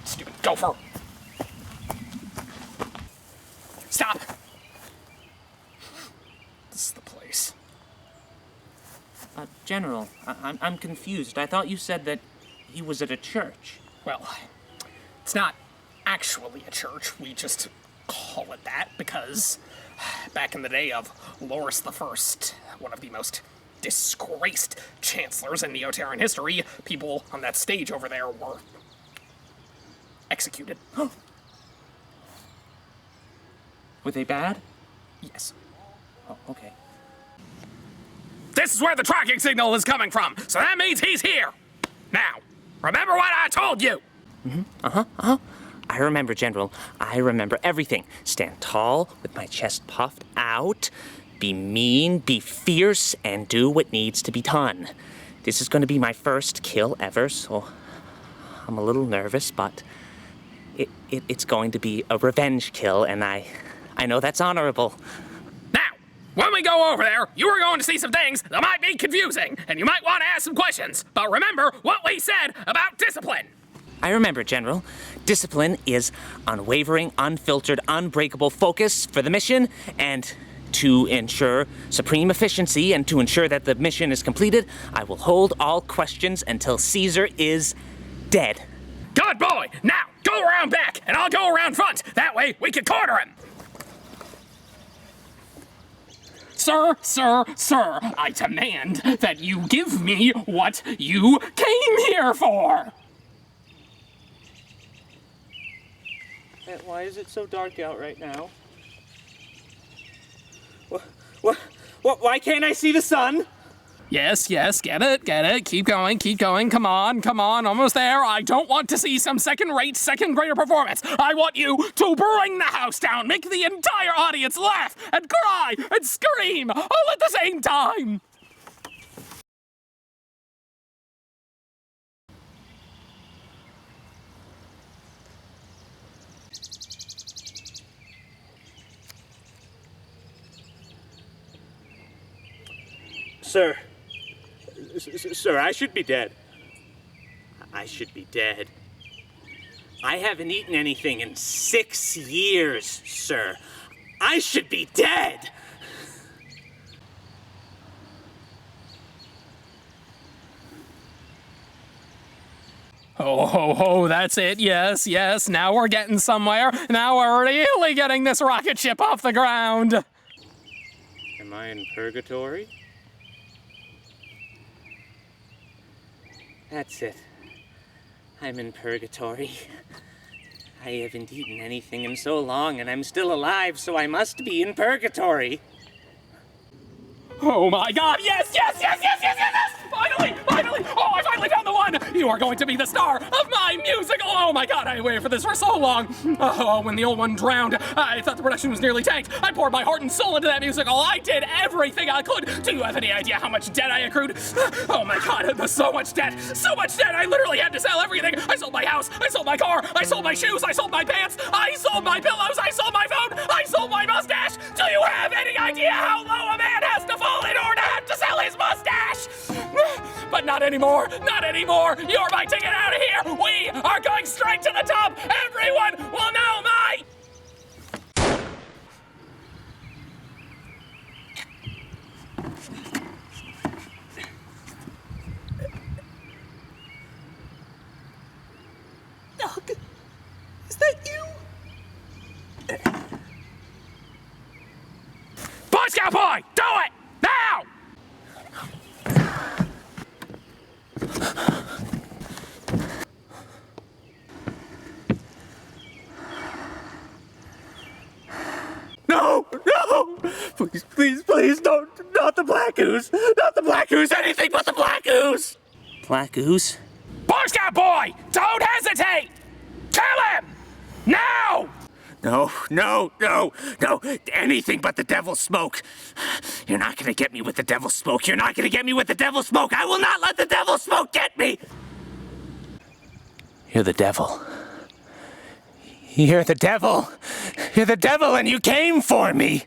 Stupid gopher. Stop. This is the place. General, I'm confused. I thought you said that he was at a church. Well, it's not actually a church. We just call it that because back in the day of Loris I, one of the most disgraced chancellors in Neoterran history, people on that stage over there were executed. Were they bad? Yes. Oh, okay. This is where the tracking signal is coming from, so that means he's here. Now, remember what I told you. I remember, General. I remember everything. Stand tall with my chest puffed out. Be mean, be fierce, and do what needs to be done. This is going to be my first kill ever, so I'm a little nervous, but it's going to be a revenge kill, and I know that's honorable. Now, when we go over there, you are going to see some things that might be confusing, and you might want to ask some questions. But remember what we said about discipline. I remember, General. Discipline is unwavering, unfiltered, unbreakable focus for the mission, and to ensure supreme efficiency and to ensure that the mission is completed, I will hold all questions until Caesar is dead. Good boy. Now, go around back, and I'll go around front. That way, we can corner him. Sir, I demand that you give me what you came here for. Why is it so dark out right now? Why can't I see the sun? Yes, get it. Keep going. Come on, almost there. I don't want to see some second-rate, second-grader performance. I want you to bring the house down, make the entire audience laugh and cry and scream all at the same time. Sir, I should be dead. I should be dead. I haven't eaten anything in 6 years, sir. I should be dead! Ho, ho, ho, that's it. Yes, yes. Now we're getting somewhere. Now we're really getting this rocket ship off the ground. Am I in purgatory? That's it. I'm in purgatory. I haven't eaten anything in so long, and I'm still alive, so I must be in purgatory. Oh my god, yes, yes, yes, yes, yes, yes, yes! Finally, finally! Oh, I finally found the one! You are going to be the star of my musical! Oh my god, I waited for this for so long! Oh, when the old one drowned, I thought the production was nearly tanked. I poured my heart and soul into that musical. I did everything I could. Do you have any idea how much debt I accrued? Oh my god, there's so much debt! So much debt! I literally had to sell everything! I sold my house, I sold my car, I sold my shoes, I sold my pants, I sold my pillows, I sold my phone, I sold my mustache! Do you have any idea how low a man has to fall in order to have to sell his mustache? But not anymore, not anymore. You're my ticket out of here. We are going straight to the top. Everyone will know my... Doug, is that you? Boy Scout boy, do it now! No! No! Please, please, please, don't! Not the black ooze! Not the black ooze! Anything but the black ooze! Black ooze? Boy Scout boy, don't hesitate! Kill him! Now! No, no, no, no! Anything but the devil's smoke! You're not gonna get me with the devil's smoke! You're not gonna get me with the devil's smoke! I will not let the devil's smoke get me! You're the devil. You're the devil! You're the devil and you came for me!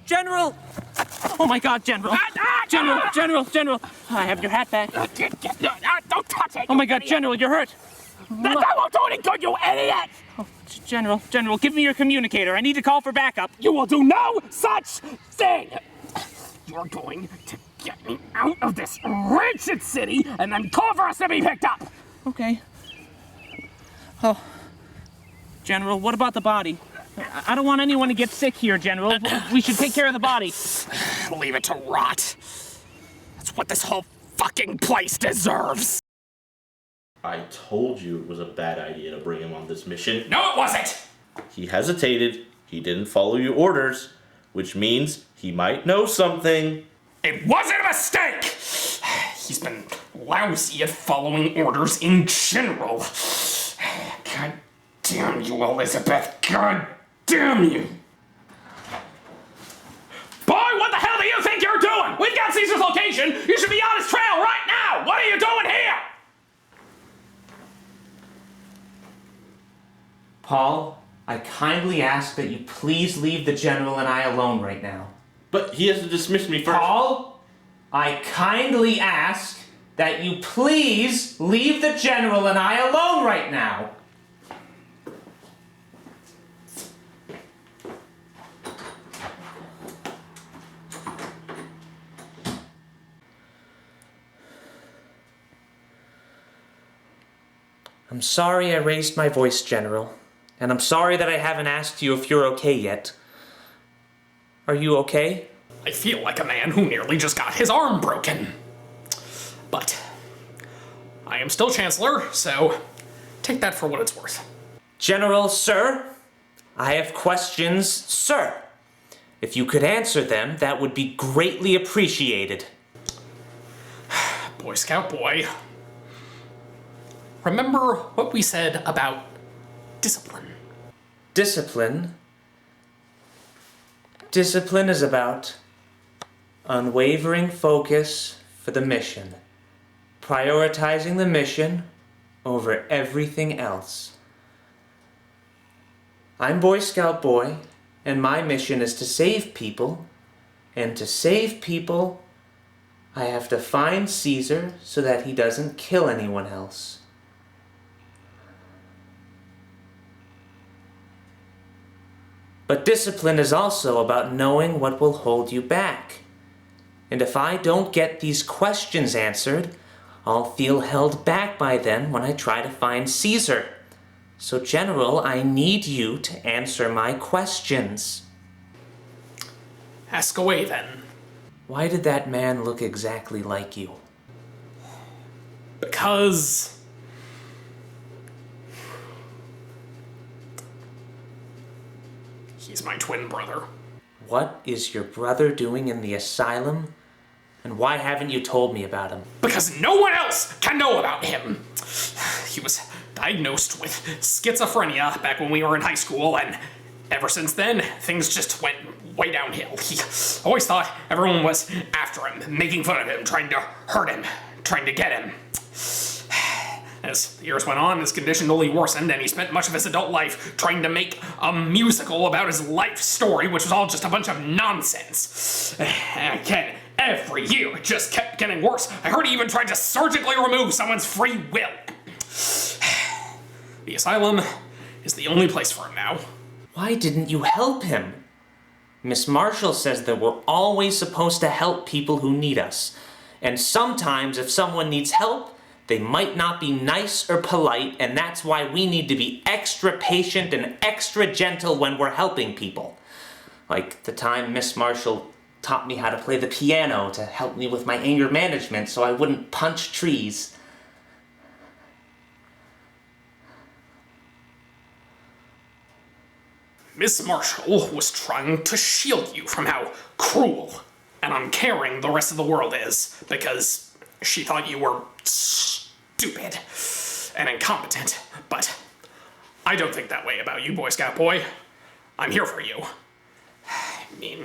General! Oh my god, General! General! I have your hat back. Don't touch it! Oh my god, General, you're hurt! That won't do any good, you idiot! General, give me your communicator. I need to call for backup. You will do no such thing! You're going to get me out of this wretched city and then call for us to be picked up! Okay. Oh. General, what about the body? I don't want anyone to get sick here, General. We should take care of the body. Leave it to rot. That's what this whole fucking place deserves! I told you it was a bad idea to bring him on this mission. No, it wasn't! He hesitated. He didn't follow your orders, which means he might know something. It wasn't a mistake! He's been lousy at following orders in general. God damn you, Elizabeth. God damn you! Boy, what the hell do you think you're doing? We've got Caesar's location. You should be on his trail right now. What are you doing here? Paul, I kindly ask that you please leave the General and I alone right now. But he has to dismiss me first. Paul, I kindly ask that you please leave the General and I alone right now. I'm sorry I raised my voice, General. And I'm sorry that I haven't asked you if you're okay yet. Are you okay? I feel like a man who nearly just got his arm broken. But I am still Chancellor, so take that for what it's worth. General, sir, I have questions, sir. If you could answer them, that would be greatly appreciated. Boy Scout boy, remember what we said about discipline. Discipline? Discipline is about unwavering focus for the mission. Prioritizing the mission over everything else. I'm Boy Scout Boy, and my mission is to save people. And to save people, I have to find Caesar so that he doesn't kill anyone else. But discipline is also about knowing what will hold you back. And if I don't get these questions answered, I'll feel held back by them when I try to find Caesar. So, General, I need you to answer my questions. Ask away, then. Why did that man look exactly like you? Because... he's my twin brother. What is your brother doing in the asylum? And why haven't you told me about him? Because no one else can know about him. He was diagnosed with schizophrenia back when we were in high school, and ever since then, things just went way downhill. He always thought everyone was after him, making fun of him, trying to hurt him, trying to get him. As the years went on, his condition only worsened, and he spent much of his adult life trying to make a musical about his life story, which was all just a bunch of nonsense. And again, every year it just kept getting worse. I heard he even tried to surgically remove someone's free will. The asylum is the only place for him now. Why didn't you help him? Miss Marshall says that we're always supposed to help people who need us. And sometimes if someone needs help, they might not be nice or polite, and that's why we need to be extra patient and extra gentle when we're helping people. Like the time Miss Marshall taught me how to play the piano to help me with my anger management so I wouldn't punch trees. Miss Marshall was trying to shield you from how cruel and uncaring the rest of the world is, because she thought you were stupid and incompetent. But I don't think that way about you, Boy Scout Boy. I'm here for you. I mean,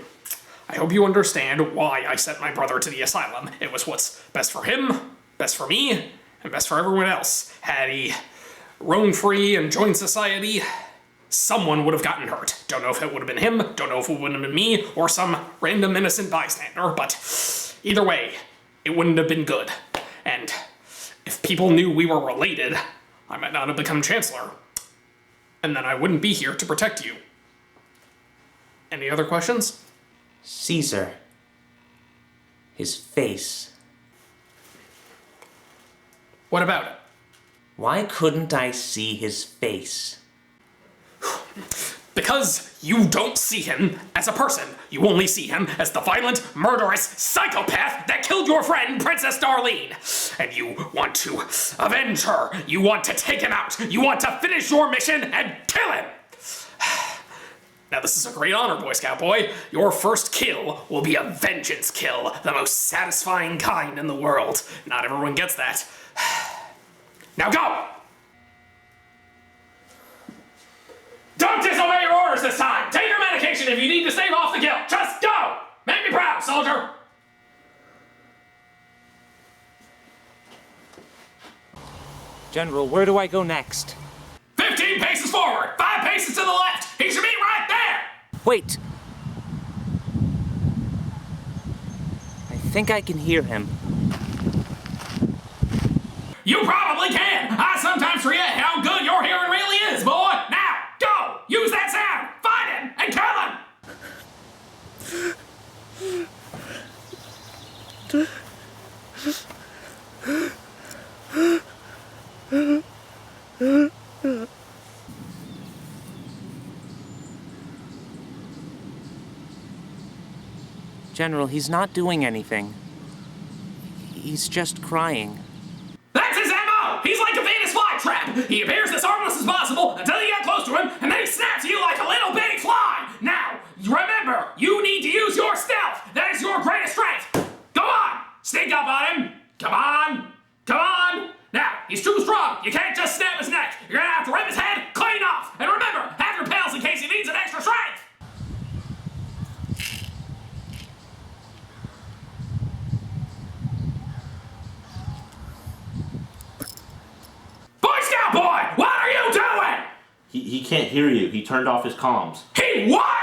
I hope you understand why I sent my brother to the asylum. It was what's best for him, best for me, and best for everyone else. Had he roamed free and joined society, someone would have gotten hurt. Don't know if it would have been him, don't know if it would have been me, or some random innocent bystander, but either way, it wouldn't have been good. And if people knew we were related, I might not have become Chancellor. And then I wouldn't be here to protect you. Any other questions? Caesar. His face. What about it? Why couldn't I see his face? Because you don't see him as a person. You only see him as the violent, murderous psychopath that killed your friend, Princess Darlene. And you want to avenge her. You want to take him out. You want to finish your mission and kill him. Now this is a great honor, Boy Scout Boy. Your first kill will be a vengeance kill, the most satisfying kind in the world. Not everyone gets that. Now go! Don't disobey your orders this time! Take your medication if you need to stave off the guilt! Just go! Make me proud, soldier! General, where do I go next? 15 paces forward! 5 paces to the left! He should be right there! Wait! I think I can hear him. You probably can! I sometimes forget how good your hearing really is, boy! Now, go! Use that sound! Find him and kill him! General, he's not doing anything. He's just crying. That's his MO! He's like a Venus flytrap! He appears as harmless as possible until you get close to him, and then he snaps you like a little bitty fly! Now, remember, you need to use your stealth! That is your greatest strength! Go on! Sneak up on him! Come on! Come on! Now, he's too strong! You can't you're gonna have to rip his head clean off. And remember, have your pills in case he needs an extra strength. Boy Scout boy, what are you doing? He can't hear you. He turned off his comms. He what?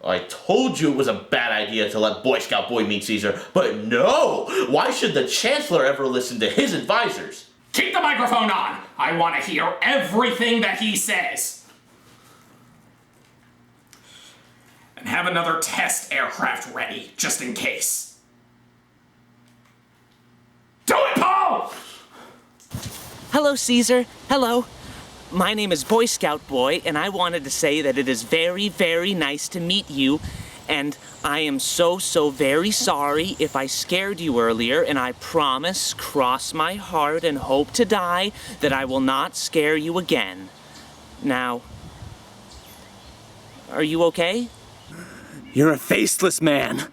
I told you it was a bad idea to let Boy Scout Boy meet Caesar, but no! Why should the Chancellor ever listen to his advisors? Keep the microphone on. I want to hear everything that he says. And have another test aircraft ready, just in case. Do it, Paul! Hello, Caesar. Hello. My name is Boy Scout Boy, and I wanted to say that it is very, very nice to meet you. And I am so very sorry if I scared you earlier, and I promise, cross my heart and hope to die, that I will not scare you again. Now, are you okay? You're a faceless man.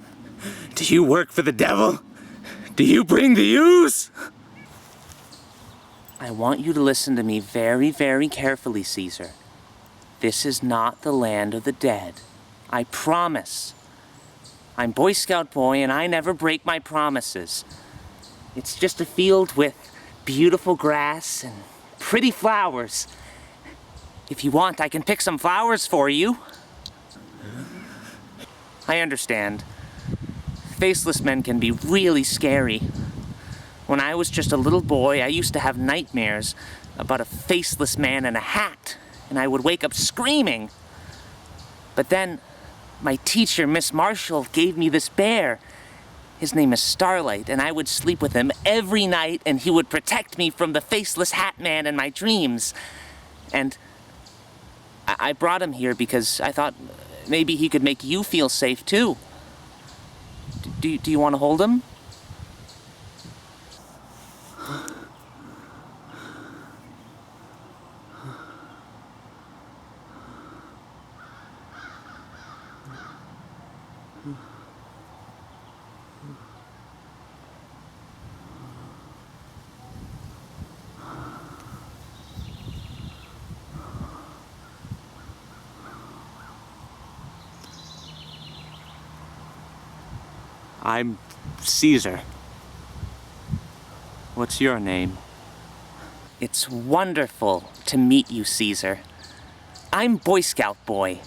Do you work for the devil? Do you bring the ooze? I want you to listen to me very, very carefully, Caesar. This is not the land of the dead. I promise. I'm Boy Scout Boy, and I never break my promises. It's just a field with beautiful grass and pretty flowers. If you want, I can pick some flowers for you. I understand. Faceless men can be really scary. When I was just a little boy, I used to have nightmares about a faceless man in a hat, and I would wake up screaming. But then, my teacher, Miss Marshall, gave me this bear. His name is Starlight, and I would sleep with him every night, and he would protect me from the faceless hat man in my dreams. And I brought him here because I thought maybe he could make you feel safe, too. Do you want to hold him? I'm Caesar. What's your name? It's wonderful to meet you, Caesar. I'm Boy Scout Boy,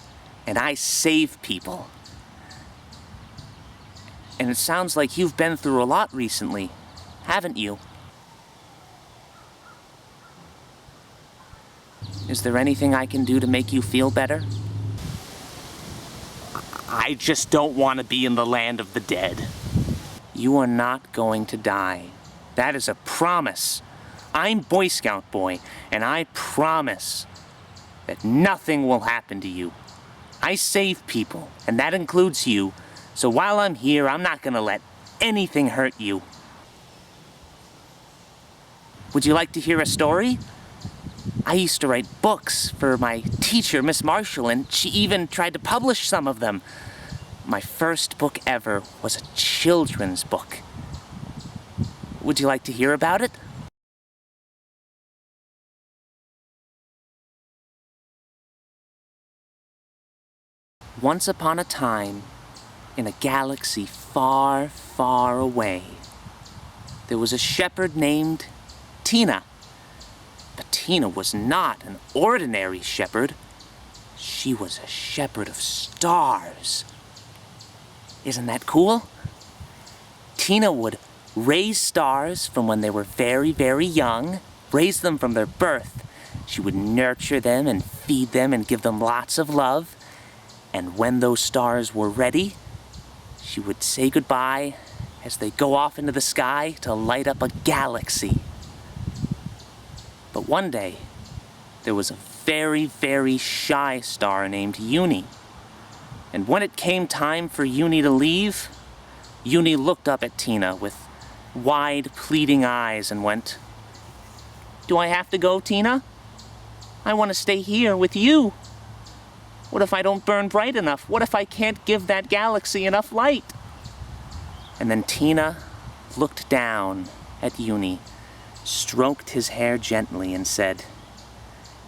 and I save people. And it sounds like you've been through a lot recently, haven't you? Is there anything I can do to make you feel better? I just don't want to be in the land of the dead. You are not going to die. That is a promise. I'm Boy Scout Boy, and I promise that nothing will happen to you. I save people, and that includes you, so while I'm here, I'm not going to let anything hurt you. Would you like to hear a story? I used to write books for my teacher, Miss Marshall, and she even tried to publish some of them. My first book ever was a children's book. Would you like to hear about it? Once upon a time, in a galaxy far, far away, there was a shepherd named Tina. But Tina was not an ordinary shepherd. She was a shepherd of stars. Isn't that cool? Tina would raise stars from when they were very, very young, raise them from their birth. She would nurture them and feed them and give them lots of love. And when those stars were ready, she would say goodbye as they go off into the sky to light up a galaxy. But one day, there was a very, very shy star named Uni. And when it came time for Uni to leave, Uni looked up at Tina with wide, pleading eyes and went, "Do I have to go, Tina? I want to stay here with you." What if I don't burn bright enough? What if I can't give that galaxy enough light? And then Tina looked down at Uni, stroked his hair gently, and said,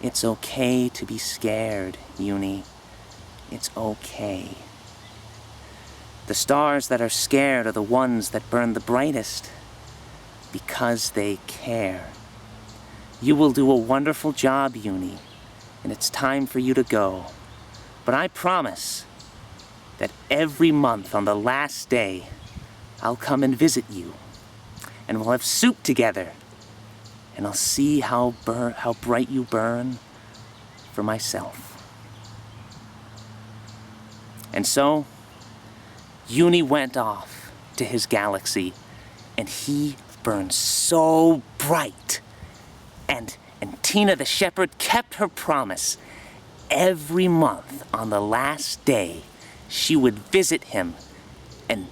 "It's okay to be scared, Uni. It's okay. The stars that are scared are the ones that burn the brightest because they care. You will do a wonderful job, Uni, and it's time for you to go. But I promise that every month on the last day, I'll come and visit you, and we'll have soup together, and I'll see how bright you burn for myself." And so, Uni went off to his galaxy, and he burned so bright. And Tina the shepherd kept her promise. Every month on the last day, she would visit him, and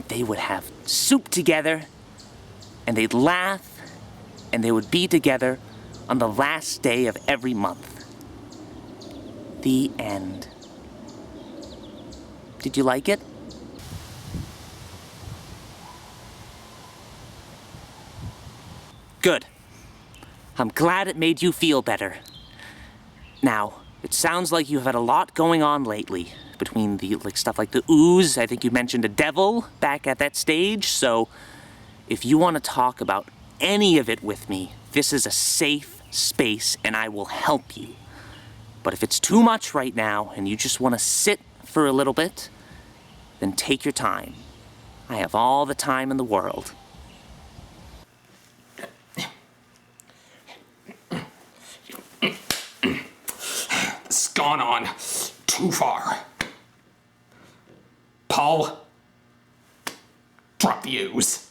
they would have soup together, and they'd laugh, and they would be together on the last day of every month. The end. Did you like it? Good. I'm glad it made you feel better. Now, it sounds like you've had a lot going on lately. Between the stuff like the ooze, I think you mentioned a devil back at that stage, so if you want to talk about any of it with me, this is a safe space and I will help you. But if it's too much right now and you just want to sit for a little bit, then take your time. I have all the time in the world. It's gone on too far. Paul, drop the ooze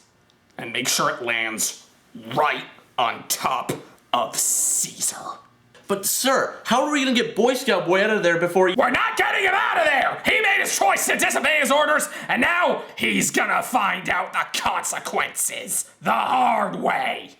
and make sure it lands right on top of Caesar. But sir, how are we gonna get Boy Scout Boy out of there before he— We're not getting him out of there! He made his choice to disobey his orders, and now he's gonna find out the consequences the hard way.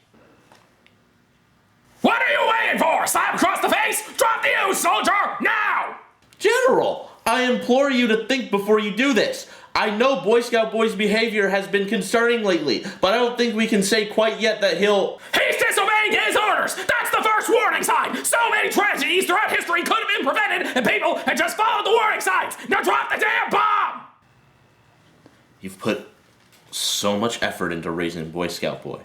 What are you waiting for? Slap across the face? Drop the ooze, soldier! Now! General, I implore you to think before you do this. I know Boy Scout Boy's behavior has been concerning lately, but I don't think we can say quite yet that he'll— He's disobeying his orders! That's the first warning sign! So many tragedies throughout history could have been prevented if people had just followed the warning signs! Now drop the damn bomb! You've put so much effort into raising Boy Scout Boy.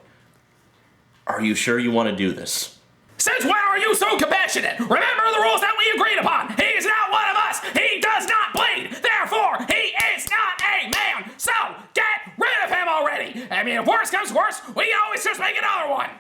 Are you sure you want to do this? Since when are you so compassionate? Remember the rules that we agreed upon! He is not one of us! He does not bleed! Therefore, he is not a man! So, get rid of him already! I mean, if worse comes to worse, we can always just make another one!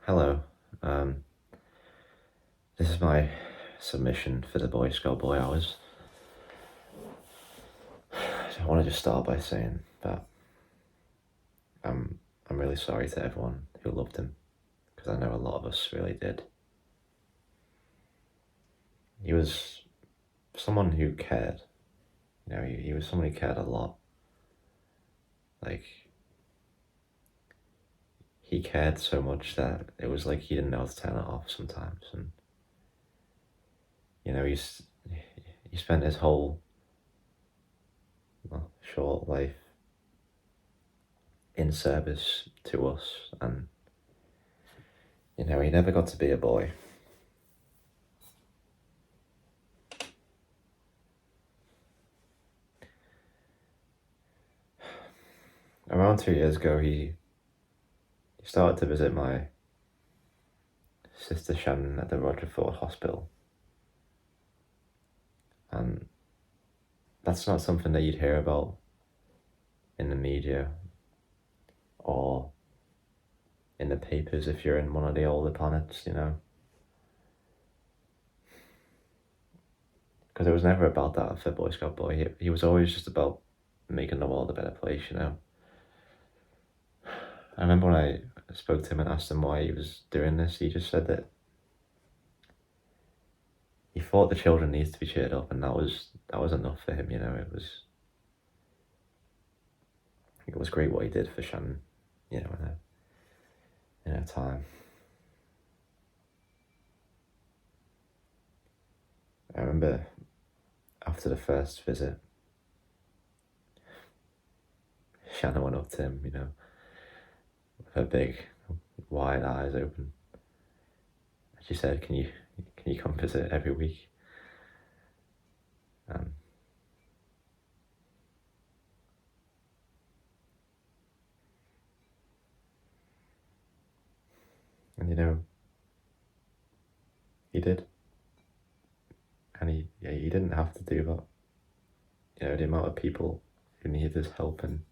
Hello. This is my submission for the Boy Scout Boy Hours. I want to just start by saying that I'm really sorry to everyone who loved him, because I know a lot of us really did. He was someone who cared. You know, he was someone who cared a lot. Like, he cared so much that it was like he didn't know how to turn it off sometimes. And, you know, he spent his whole short life in service to us, and, you know, he never got to be a boy. Around 2 years ago, he started to visit my sister Shannon at the Roger Ford Hospital. And that's not something that you'd hear about in the media or in the papers if you're in one of the older planets, you know. Because it was never about that for Boy Scout Boy. He was always just about making the world a better place, you know. I remember when I spoke to him and asked him why he was doing this, he just said that he thought the children needs to be cheered up, and that was enough for him, you know. It was great what he did for Shannon, you know, in her time. I remember after the first visit, Shannon went up to him, you know, with her big, wide eyes open. She said, "Can you come visit every week?" And you know, he did. And he didn't have to do that. You know, the amount of people who needed his help and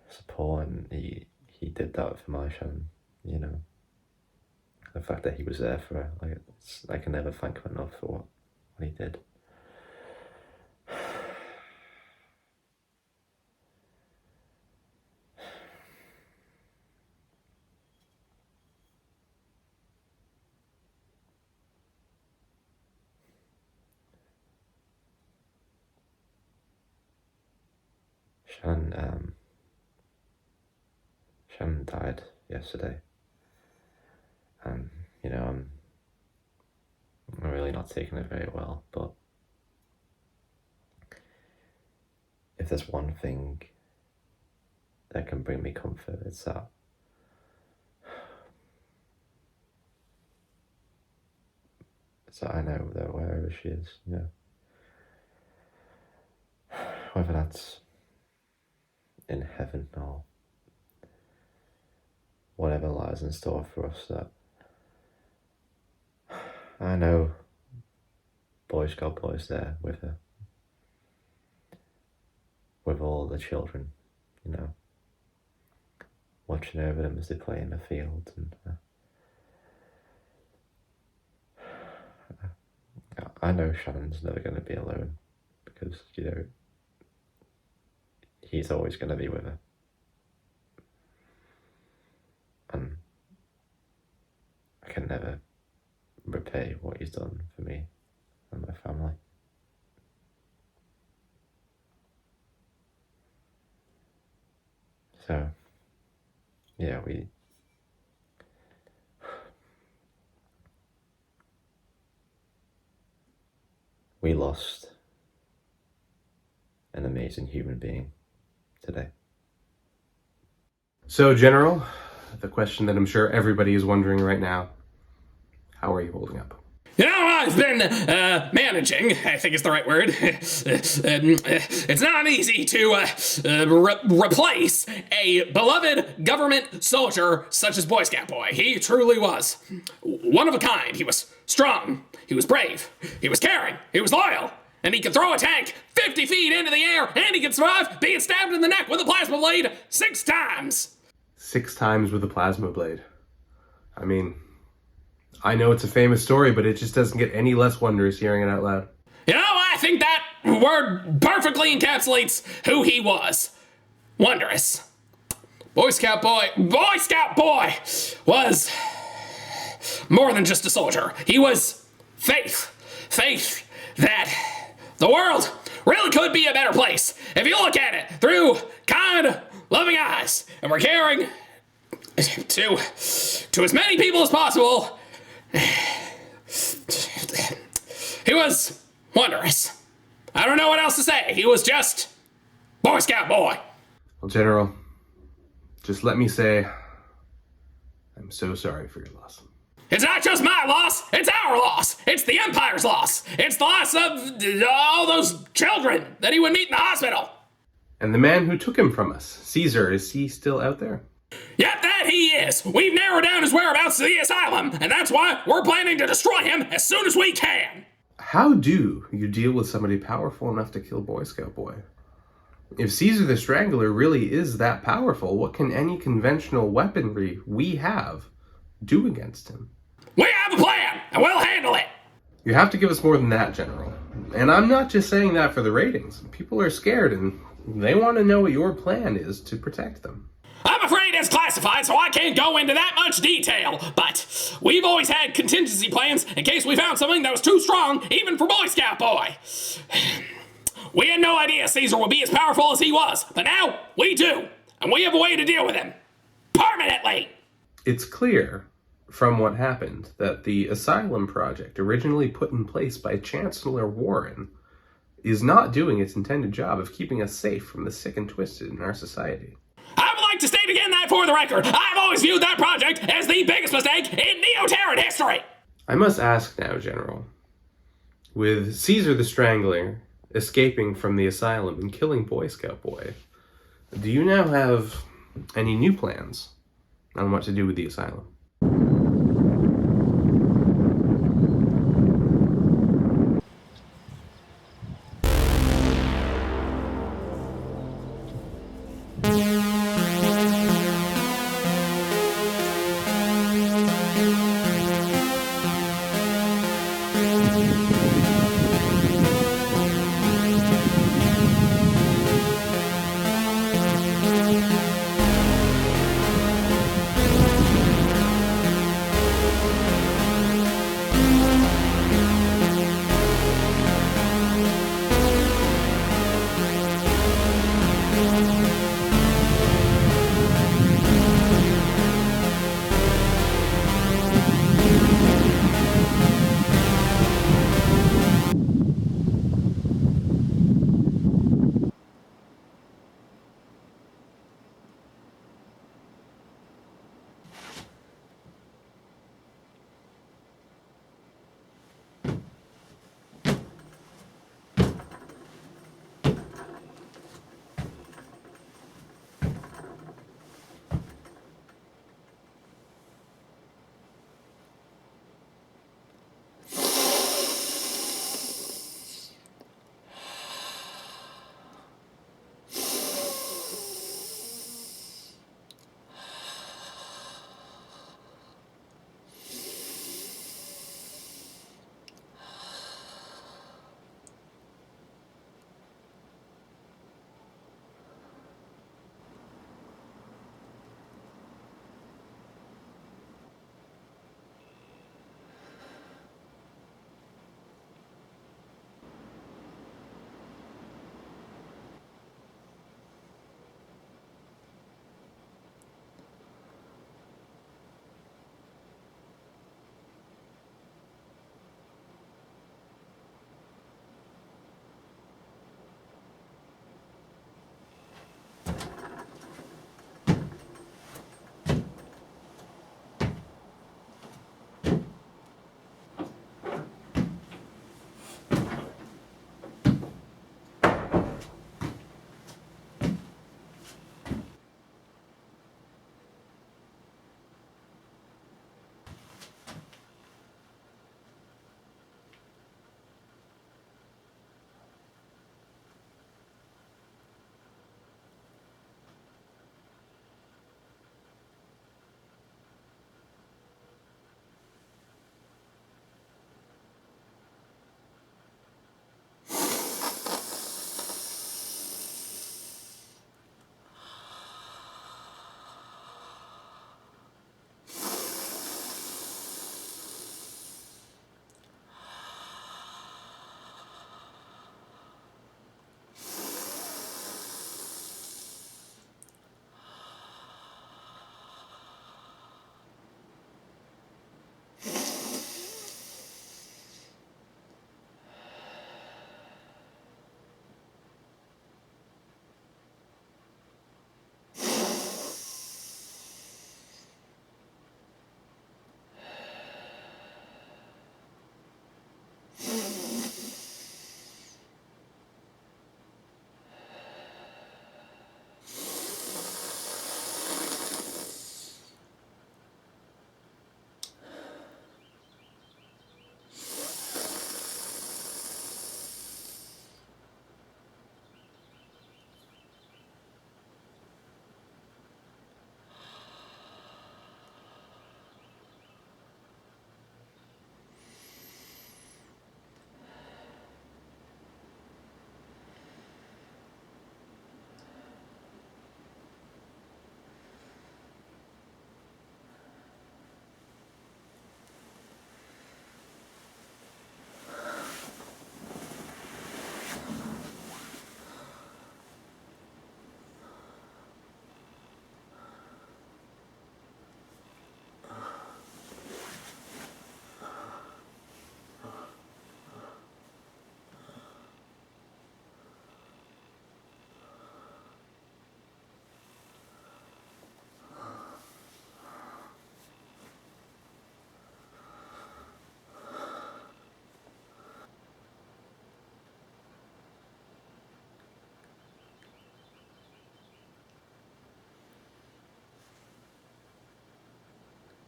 support, and he did that for my Shannon, you know. The fact that he was there for her, I can never thank him enough for what he did. Shannon died yesterday. You know, I'm really not taking it very well, but if there's one thing that can bring me comfort, it's that I know that wherever she is, you know, whether that's in heaven or whatever lies in store for us, that I know Boy Scout Boy's there with her, with all the children, you know, watching over them as they play in the field, and I know Shannon's never going to be alone, because, you know, he's always going to be with her. And I can never repay what he's done for me and my family. So, yeah, we lost an amazing human being today. So, General, the question that I'm sure everybody is wondering right now, how are you holding up? You know, I've been managing, I think is the right word. It's not easy to replace a beloved government soldier such as Boy Scout Boy. He truly was one of a kind. He was strong, he was brave, he was caring, he was loyal, and he could throw a tank 50 feet into the air, and he could survive being stabbed in the neck with a plasma blade 6 times. 6 times with a plasma blade. I mean, I know it's a famous story, but it just doesn't get any less wondrous hearing it out loud. You know, I think that word perfectly encapsulates who he was. Wondrous. Boy Scout Boy was more than just a soldier. He was faith. Faith that the world really could be a better place if you look at it through kind, loving eyes, and we're caring to as many people as possible. He was wondrous. I don't know what else to say. He was just Boy Scout Boy. Well, General, just let me say, I'm so sorry for your loss. It's not just my loss, it's our loss. It's the Empire's loss. It's the loss of all those children that he would meet in the hospital. And the man who took him from us, Caesar, is he still out there? Yep, that he is. We've narrowed down his whereabouts to the asylum, and that's why we're planning to destroy him as soon as we can. How do you deal with somebody powerful enough to kill Boy Scout Boy? If Caesar the Strangler really is that powerful, what can any conventional weaponry we have do against him? We have a plan, and we'll handle it. You have to give us more than that, General. And I'm not just saying that for the ratings. People are scared, and they want to know what your plan is to protect them. I'm afraid it's classified, so I can't go into that much detail, but we've always had contingency plans in case we found something that was too strong, even for Boy Scout Boy. We had no idea Caesar would be as powerful as he was, but now we do, and we have a way to deal with him. Permanently! It's clear from what happened that the Asylum Project, originally put in place by Chancellor Warren, is not doing its intended job of keeping us safe from the sick and twisted in our society. I would like to state again that for the record, I've always viewed that project as the biggest mistake in Neo-Terran history! I must ask now, General, with Caesar the Strangler escaping from the asylum and killing Boy Scout Boy, do you now have any new plans on what to do with the asylum?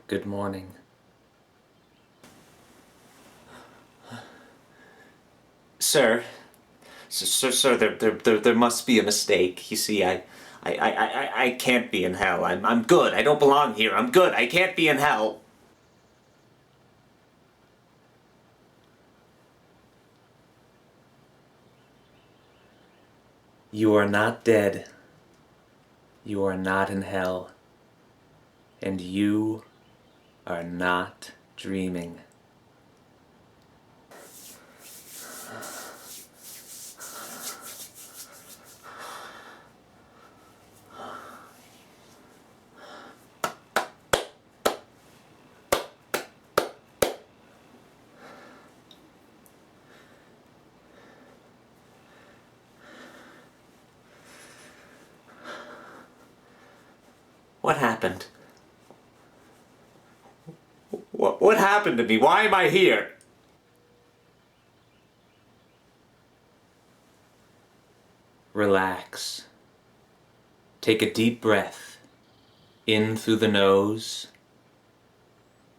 Good morning. Sir, there must be a mistake. You see, I can't be in hell. I'm good. I don't belong here. I'm good. I can't be in hell. You are not dead. You are not in hell. And you are not dreaming. What happened? What happened to me? Why am I here? Relax. Take a deep breath. In through the nose,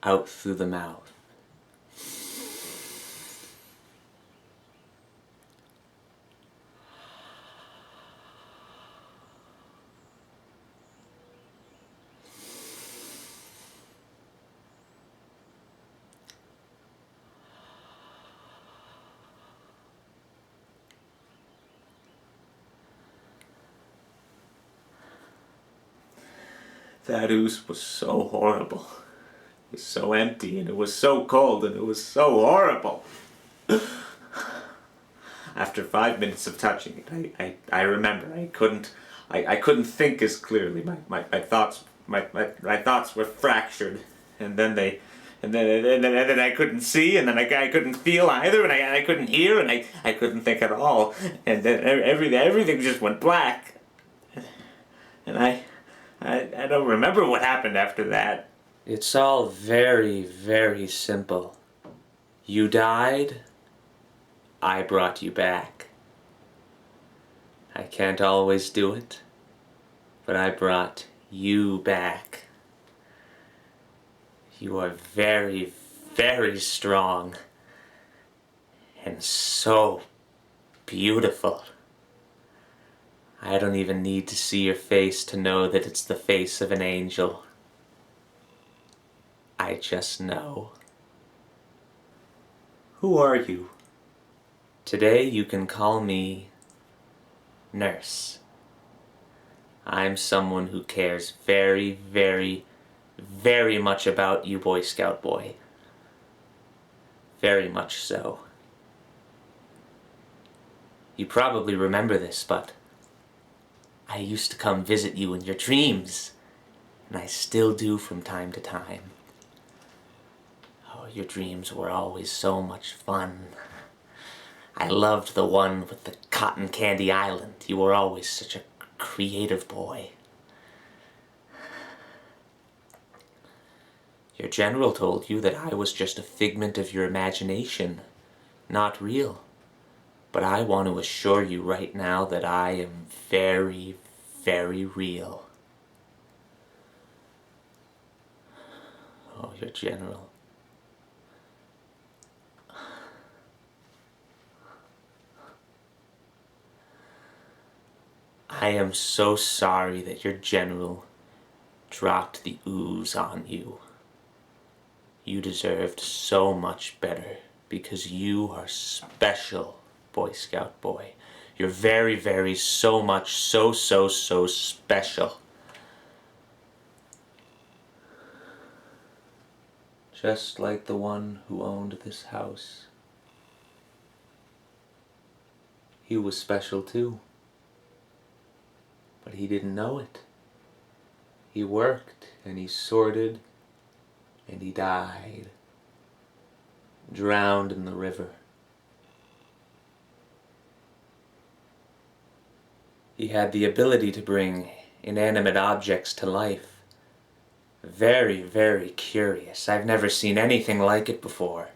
out through the mouth. That ooze was so horrible. It was so empty, and it was so cold, and it was so horrible. After 5 minutes of touching it, I remember I couldn't think as clearly. My thoughts were fractured, and then I couldn't see, and then I couldn't feel either, and I couldn't hear, and I couldn't think at all, and then everything just went black, and I don't remember what happened after that. It's all very, very simple. You died, I brought you back. I can't always do it, but I brought you back. You are very, very strong, and so beautiful. I don't even need to see your face to know that it's the face of an angel. I just know. Who are you? Today you can call me Nurse. I'm someone who cares very, very, very much about you, Boy Scout boy. Very much so. You probably remember this, but I used to come visit you in your dreams, and I still do from time to time. Oh, your dreams were always so much fun. I loved the one with the cotton candy island. You were always such a creative boy. Your general told you that I was just a figment of your imagination, not real. But I want to assure you right now that I am very, very real. Oh, your general. I am so sorry that your general dropped the ooze on you. You deserved so much better because you are special. Boy Scout boy. You're very, very, so much, so special. Just like the one who owned this house. He was special too. But he didn't know it. He worked and he sorted and he died. Drowned in the river. He had the ability to bring inanimate objects to life. Very, very curious. I've never seen anything like it before.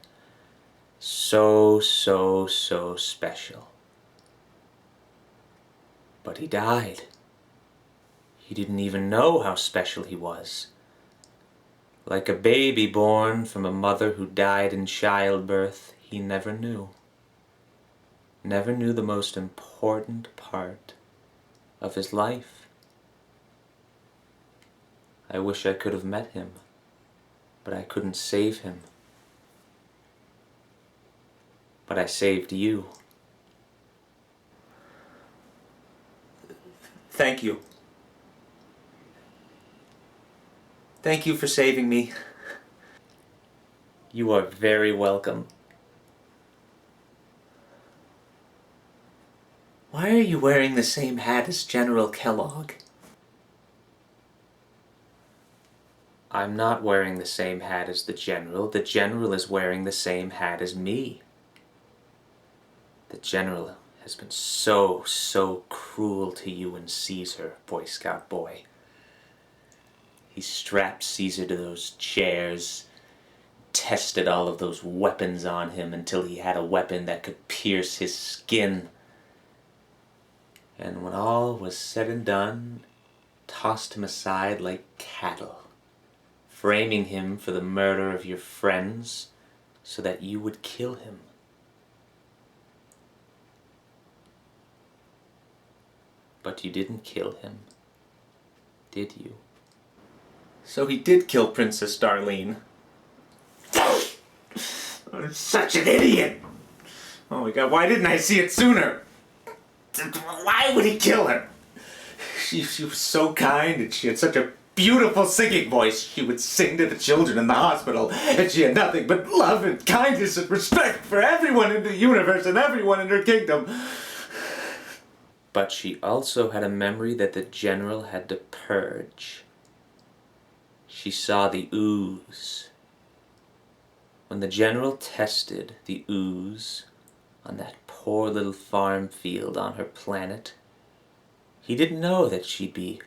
So special. But he died. He didn't even know how special he was. Like a baby born from a mother who died in childbirth, he never knew. Never knew the most important part of his life. I wish I could have met him, but I couldn't save him. But I saved you. Thank you. Thank you for saving me. You are very welcome. Why are you wearing the same hat as General Kellogg? I'm not wearing the same hat as the General. The General is wearing the same hat as me. The General has been so cruel to you and Caesar, Boy Scout boy. He strapped Caesar to those chairs, tested all of those weapons on him until he had a weapon that could pierce his skin. And when all was said and done, tossed him aside like cattle, framing him for the murder of your friends so that you would kill him. But you didn't kill him, did you? So he did kill Princess Darlene. I'm such an idiot! Oh my god, why didn't I see it sooner? Why would he kill her? She was so kind, and she had such a beautiful singing voice. She would sing to the children in the hospital, and she had nothing but love and kindness and respect for everyone in the universe and everyone in her kingdom. But she also had a memory that the General had to purge. She saw the ooze. When the General tested the ooze on that poor little farm field on her planet, he didn't know that she'd be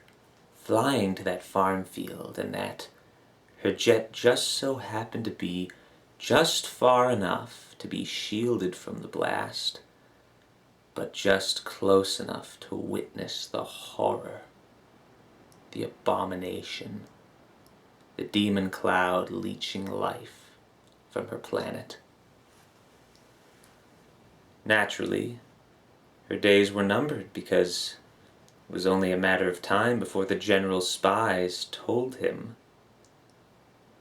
flying to that farm field and that her jet just so happened to be just far enough to be shielded from the blast, but just close enough to witness the horror, the abomination, the demon cloud leeching life from her planet. Naturally, her days were numbered because it was only a matter of time before the General's spies told him.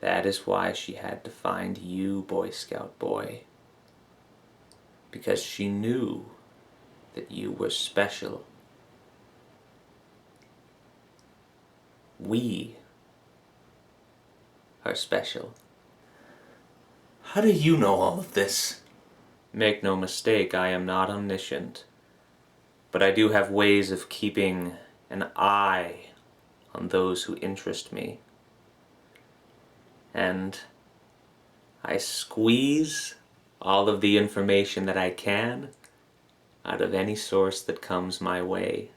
That is why she had to find you, Boy Scout boy, because she knew that you were special. We are special. How do you know all of this? Make no mistake, I am not omniscient, but I do have ways of keeping an eye on those who interest me. And I squeeze all of the information that I can out of any source that comes my way.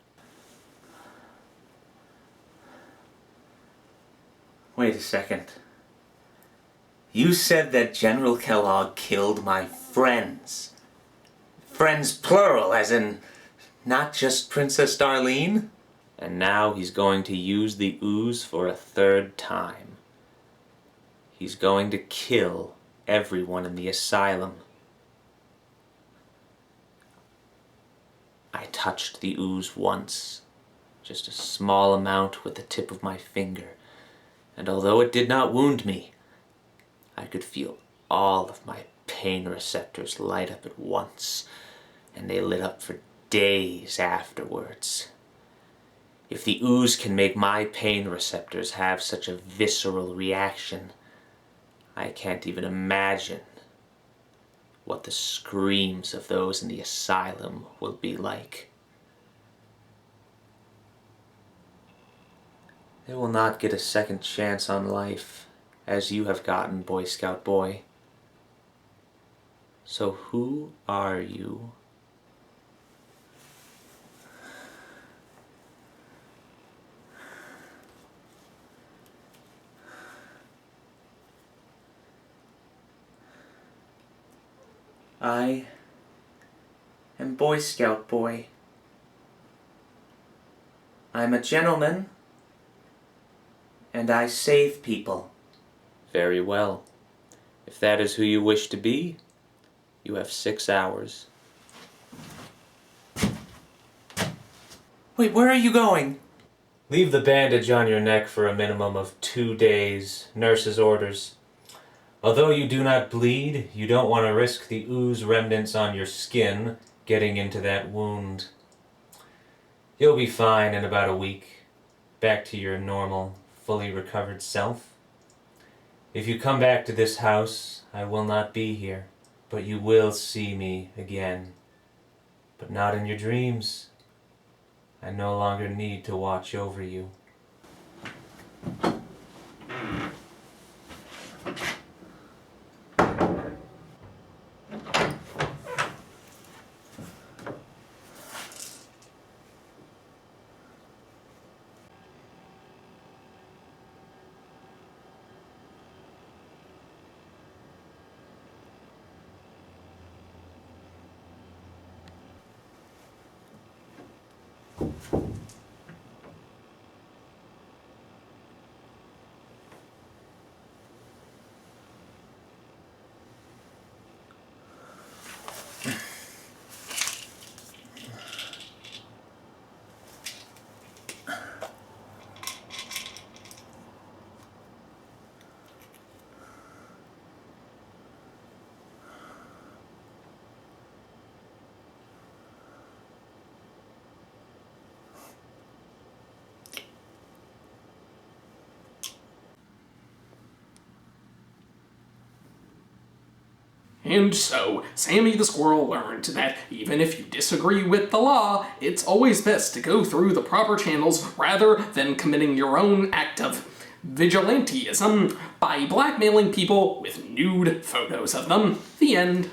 Wait a second. You said that General Kellogg killed my friends. Friends plural, as in not just Princess Darlene? And now he's going to use the ooze for a third time. He's going to kill everyone in the asylum. I touched the ooze once, just a small amount with the tip of my finger, and although it did not wound me, I could feel all of my pain receptors light up at once, and they lit up for days afterwards. If the ooze can make my pain receptors have such a visceral reaction, I can't even imagine what the screams of those in the asylum will be like. They will not get a second chance on life, as you have gotten, Boy Scout boy. So who are you? I am Boy Scout boy. I'm a gentleman, and I save people. Very well. If that is who you wish to be, you have 6 hours. Wait, where are you going? Leave the bandage on your neck for a minimum of 2 days. Nurse's orders. Although you do not bleed, you don't want to risk the ooze remnants on your skin getting into that wound. You'll be fine in about a week. Back to your normal, fully recovered self. If you come back to this house, I will not be here, but you will see me again. But not in your dreams. I no longer need to watch over you. And so, Sammy the Squirrel learned that even if you disagree with the law, it's always best to go through the proper channels rather than committing your own act of vigilantism by blackmailing people with nude photos of them. The end.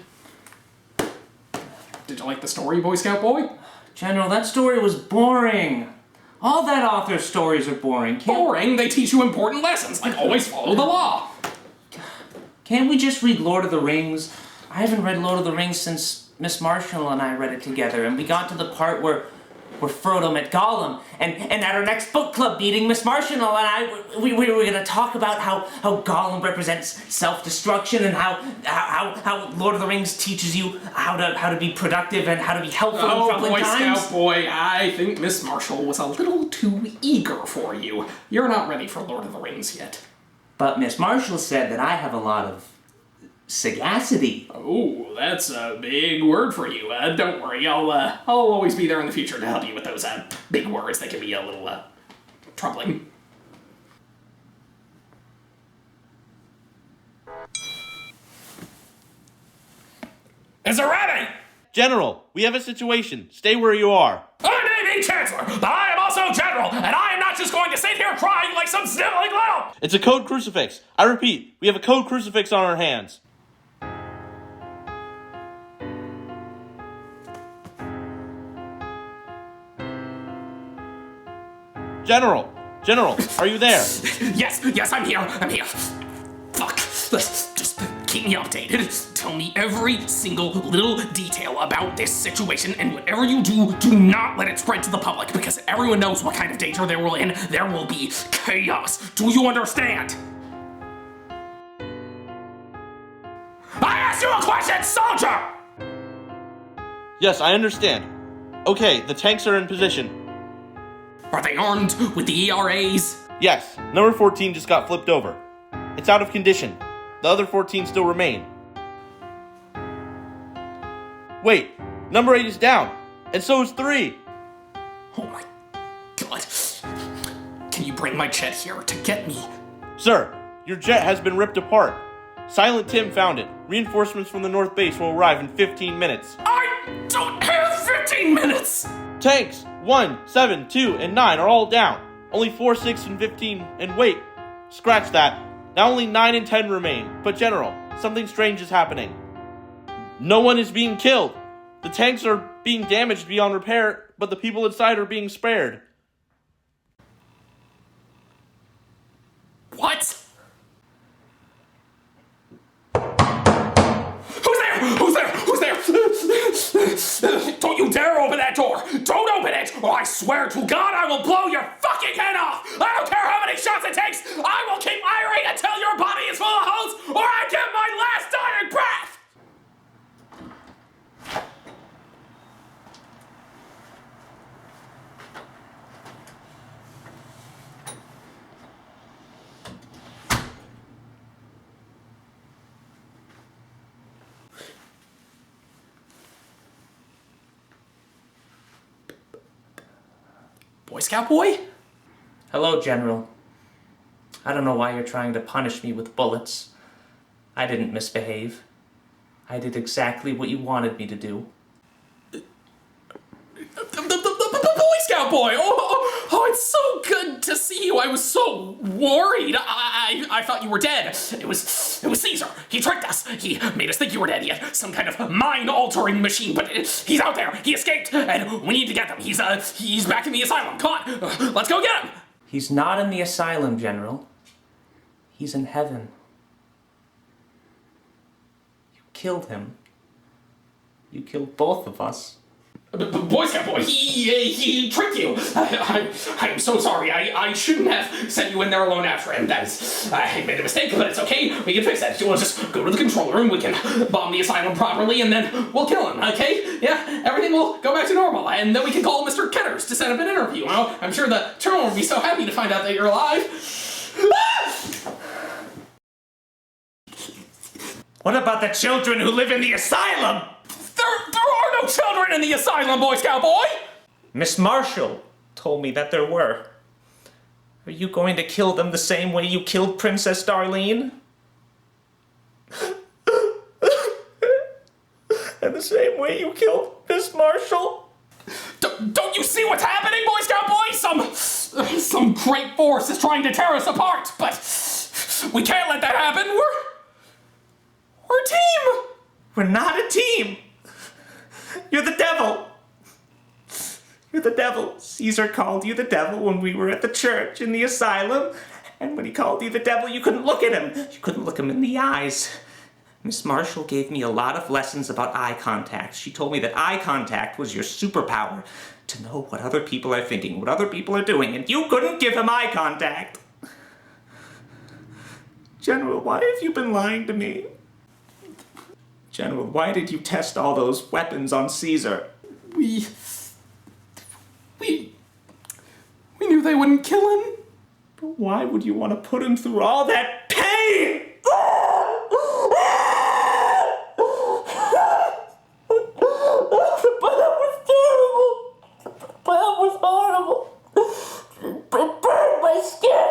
Did you like the story, Boy Scout Boy? General, that story was boring. All that author's stories are boring. Boring? They teach you important lessons, like always follow the law. Can't we just read Lord of the Rings? I haven't read Lord of the Rings since Miss Marshall and I read it together, and we got to the part where Frodo met Gollum, and at our next book club meeting, Miss Marshall and I, we were going to talk about how Gollum represents self-destruction, and how Lord of the Rings teaches you how to be productive and how to be helpful in troubling Boy times. Scout Boy, I think Miss Marshall was a little too eager for you. You're not ready for Lord of the Rings yet. But Miss Marshall said that I have a lot of sagacity. Oh, that's a big word for you. Don't worry, I'll always be there in the future to help you with those big words that can be a little troubling. Is it ready? General, we have a situation. Stay where you are. I may be Chancellor, but I am also General, and I am not just going to sit here crying like some sniveling little... It's a code crucifix. I repeat, we have a code crucifix on our hands. General, are you there? Yes, I'm here. Fuck. Just keep me updated. Tell me every single little detail about this situation, and whatever you do not let it spread to the public, because everyone knows what kind of danger they will in. There will be chaos. Do you understand? I asked you a question, soldier! Yes, I understand. Okay, the tanks are in position. Are they armed with the ERAs? Yes, number 14 just got flipped over. It's out of condition. The other 14 still remain. Wait, number 8 is down, and so is 3. Oh my god. Can you bring my jet here to get me? Sir, your jet has been ripped apart. Silent Tim found it. Reinforcements from the North Base will arrive in 15 minutes. I don't have 15 minutes! Tanks 1, 7, 2, and 9 are all down. Only 4, 6, and 15, and wait, scratch that. Now only 9 and 10 remain. But General, something strange is happening. No one is being killed. The tanks are being damaged beyond repair, but the people inside are being spared. What? Who's there? Don't you dare open that door! Don't open it, or I swear to God I will blow your fucking head off! I don't care how many shots it takes! I will keep firing until your body is full of holes, or I give my last dying breath! Boy Scout boy? Hello, General. I don't know why you're trying to punish me with bullets. I didn't misbehave. I did exactly what you wanted me to do. The Boy Scout boy! Oh, it's so good to see you. I was so worried. I thought you were dead. It was Caesar. He tricked us. He made us think you were dead. He had some kind of mind-altering machine, but he's out there. He escaped, and we need to get him. He's back in the asylum. Come on, let's go get him. He's not in the asylum, General. He's in heaven. You killed him. You killed both of us. Boy Scout boy, he tricked you. I'm so sorry. I shouldn't have sent you in there alone after him. I made a mistake, but it's okay. We can fix that. We'll just go to the control room. We can bomb the asylum properly, and then we'll kill him. Okay? Yeah, everything will go back to normal, and then we can call Mr. Ketters to set up an interview. You know, I'm sure the General will be so happy to find out that you're alive. What about the children who live in the asylum? There are no children in the asylum, Boy Scout boy! Miss Marshall told me that there were. Are you going to kill them the same way you killed Princess Darlene? And the same way you killed Miss Marshall? Don't you see what's happening, Boy Scout boy? Some great force is trying to tear us apart, but we can't let that happen. We're a team. We're not a team. You're the devil. You're the devil. Caesar called you the devil when we were at the church in the asylum. And when he called you the devil, you couldn't look at him. You couldn't look him in the eyes. Miss Marshall gave me a lot of lessons about eye contact. She told me that eye contact was your superpower. To know what other people are thinking, what other people are doing, and you couldn't give him eye contact. General, why have you been lying to me? General, why did you test all those weapons on Caesar? We knew they wouldn't kill him. But why would you want to put him through all that pain? But that was terrible. But that was horrible. It burned my skin.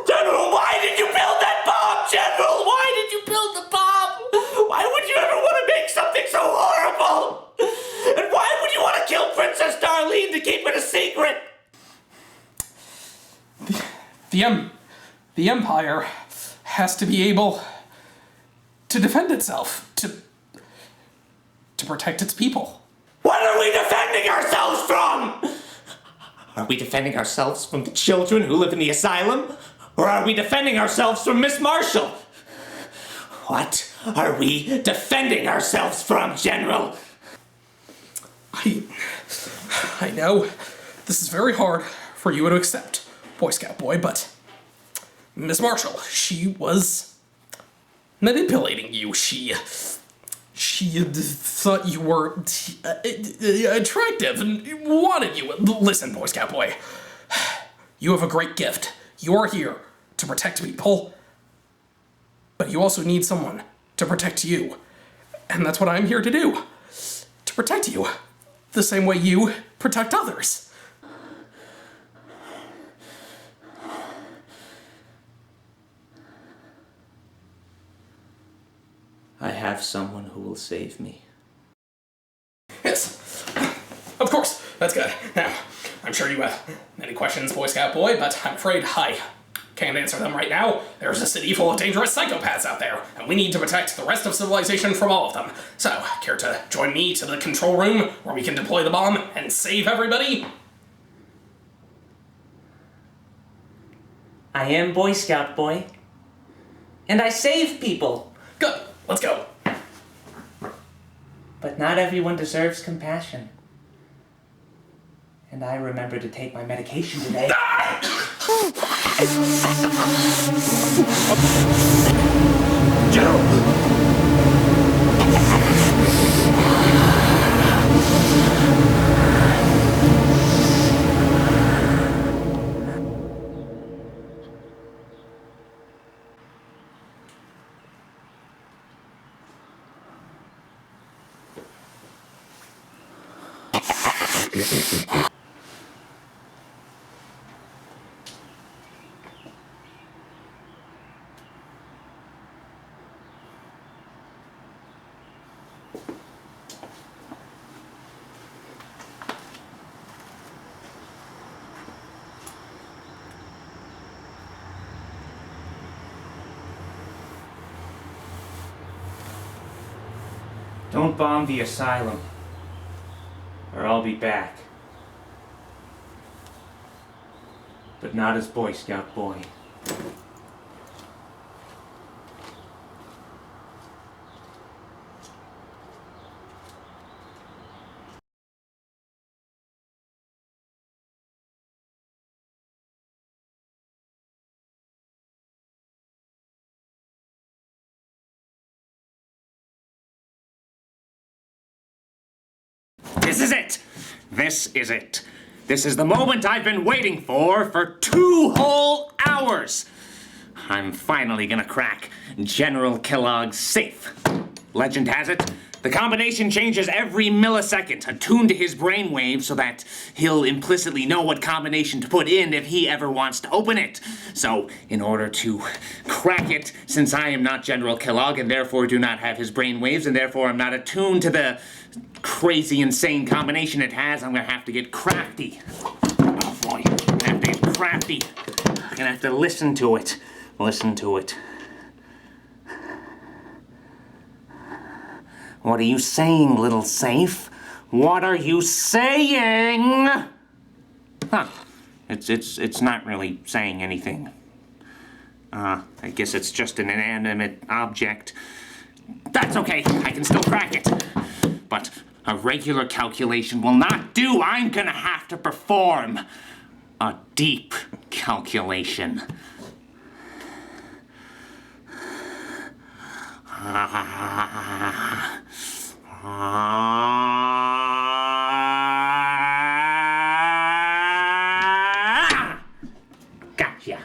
General, why did you build that bomb, General? Why did you build the bomb? Why would you ever want to make something so horrible? And why would you want to kill Princess Darlene to keep it a secret? The Empire has to be able to defend itself, to protect its people. What are we defending ourselves from? Are we defending ourselves from the children who live in the asylum? Or are we defending ourselves from Miss Marshall? What are we defending ourselves from, General? I know this is very hard for you to accept, Boy Scout boy, but Miss Marshall, she was manipulating you. She thought you were attractive and wanted you. Listen, Boy Scout boy, you have a great gift. You are here to protect people, but you also need someone to protect you. And that's what I'm here to do. To protect you. The same way you protect others. I have someone who will save me. Yes, of course, that's good. Now, I'm sure you have many questions, Boy Scout boy, but I'm afraid I can't answer them right now. There's a city full of dangerous psychopaths out there, and we need to protect the rest of civilization from all of them. So, care to join me to the control room where we can deploy the bomb and save everybody? I am Boy Scout boy, and I save people. Good, let's go. But not everyone deserves compassion. And I remember to take my medication today. Don't bomb the asylum, or I'll be back. But not as Boy Scout boy. This is it! This is it. This is the moment I've been waiting for 2 whole hours! I'm finally gonna crack General Kellogg's safe. Legend has it, the combination changes every millisecond, attuned to his brainwaves so that he'll implicitly know what combination to put in if he ever wants to open it. So, in order to crack it, since I am not General Kellogg and therefore do not have his brainwaves and therefore I'm not attuned to the crazy, insane combination it has, I'm gonna have to get crafty. Oh boy, I'm gonna have to get crafty. I'm gonna have to listen to it. Listen to it. What are you saying, little safe? What are you saying? Huh. It's not really saying anything. I guess it's just an inanimate object. That's okay, I can still crack it. But a regular calculation will not do. I'm gonna have to perform a deep calculation. Gotcha.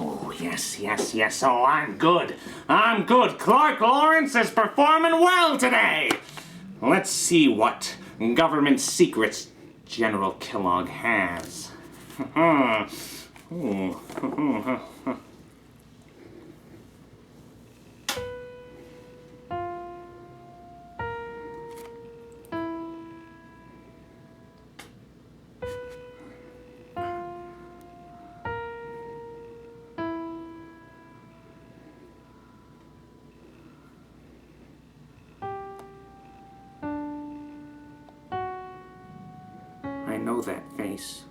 Oh, yes. Oh, I'm good. I'm good. Clark Lawrence is performing well today. Let's see what government secrets General Kellogg has. I know that face.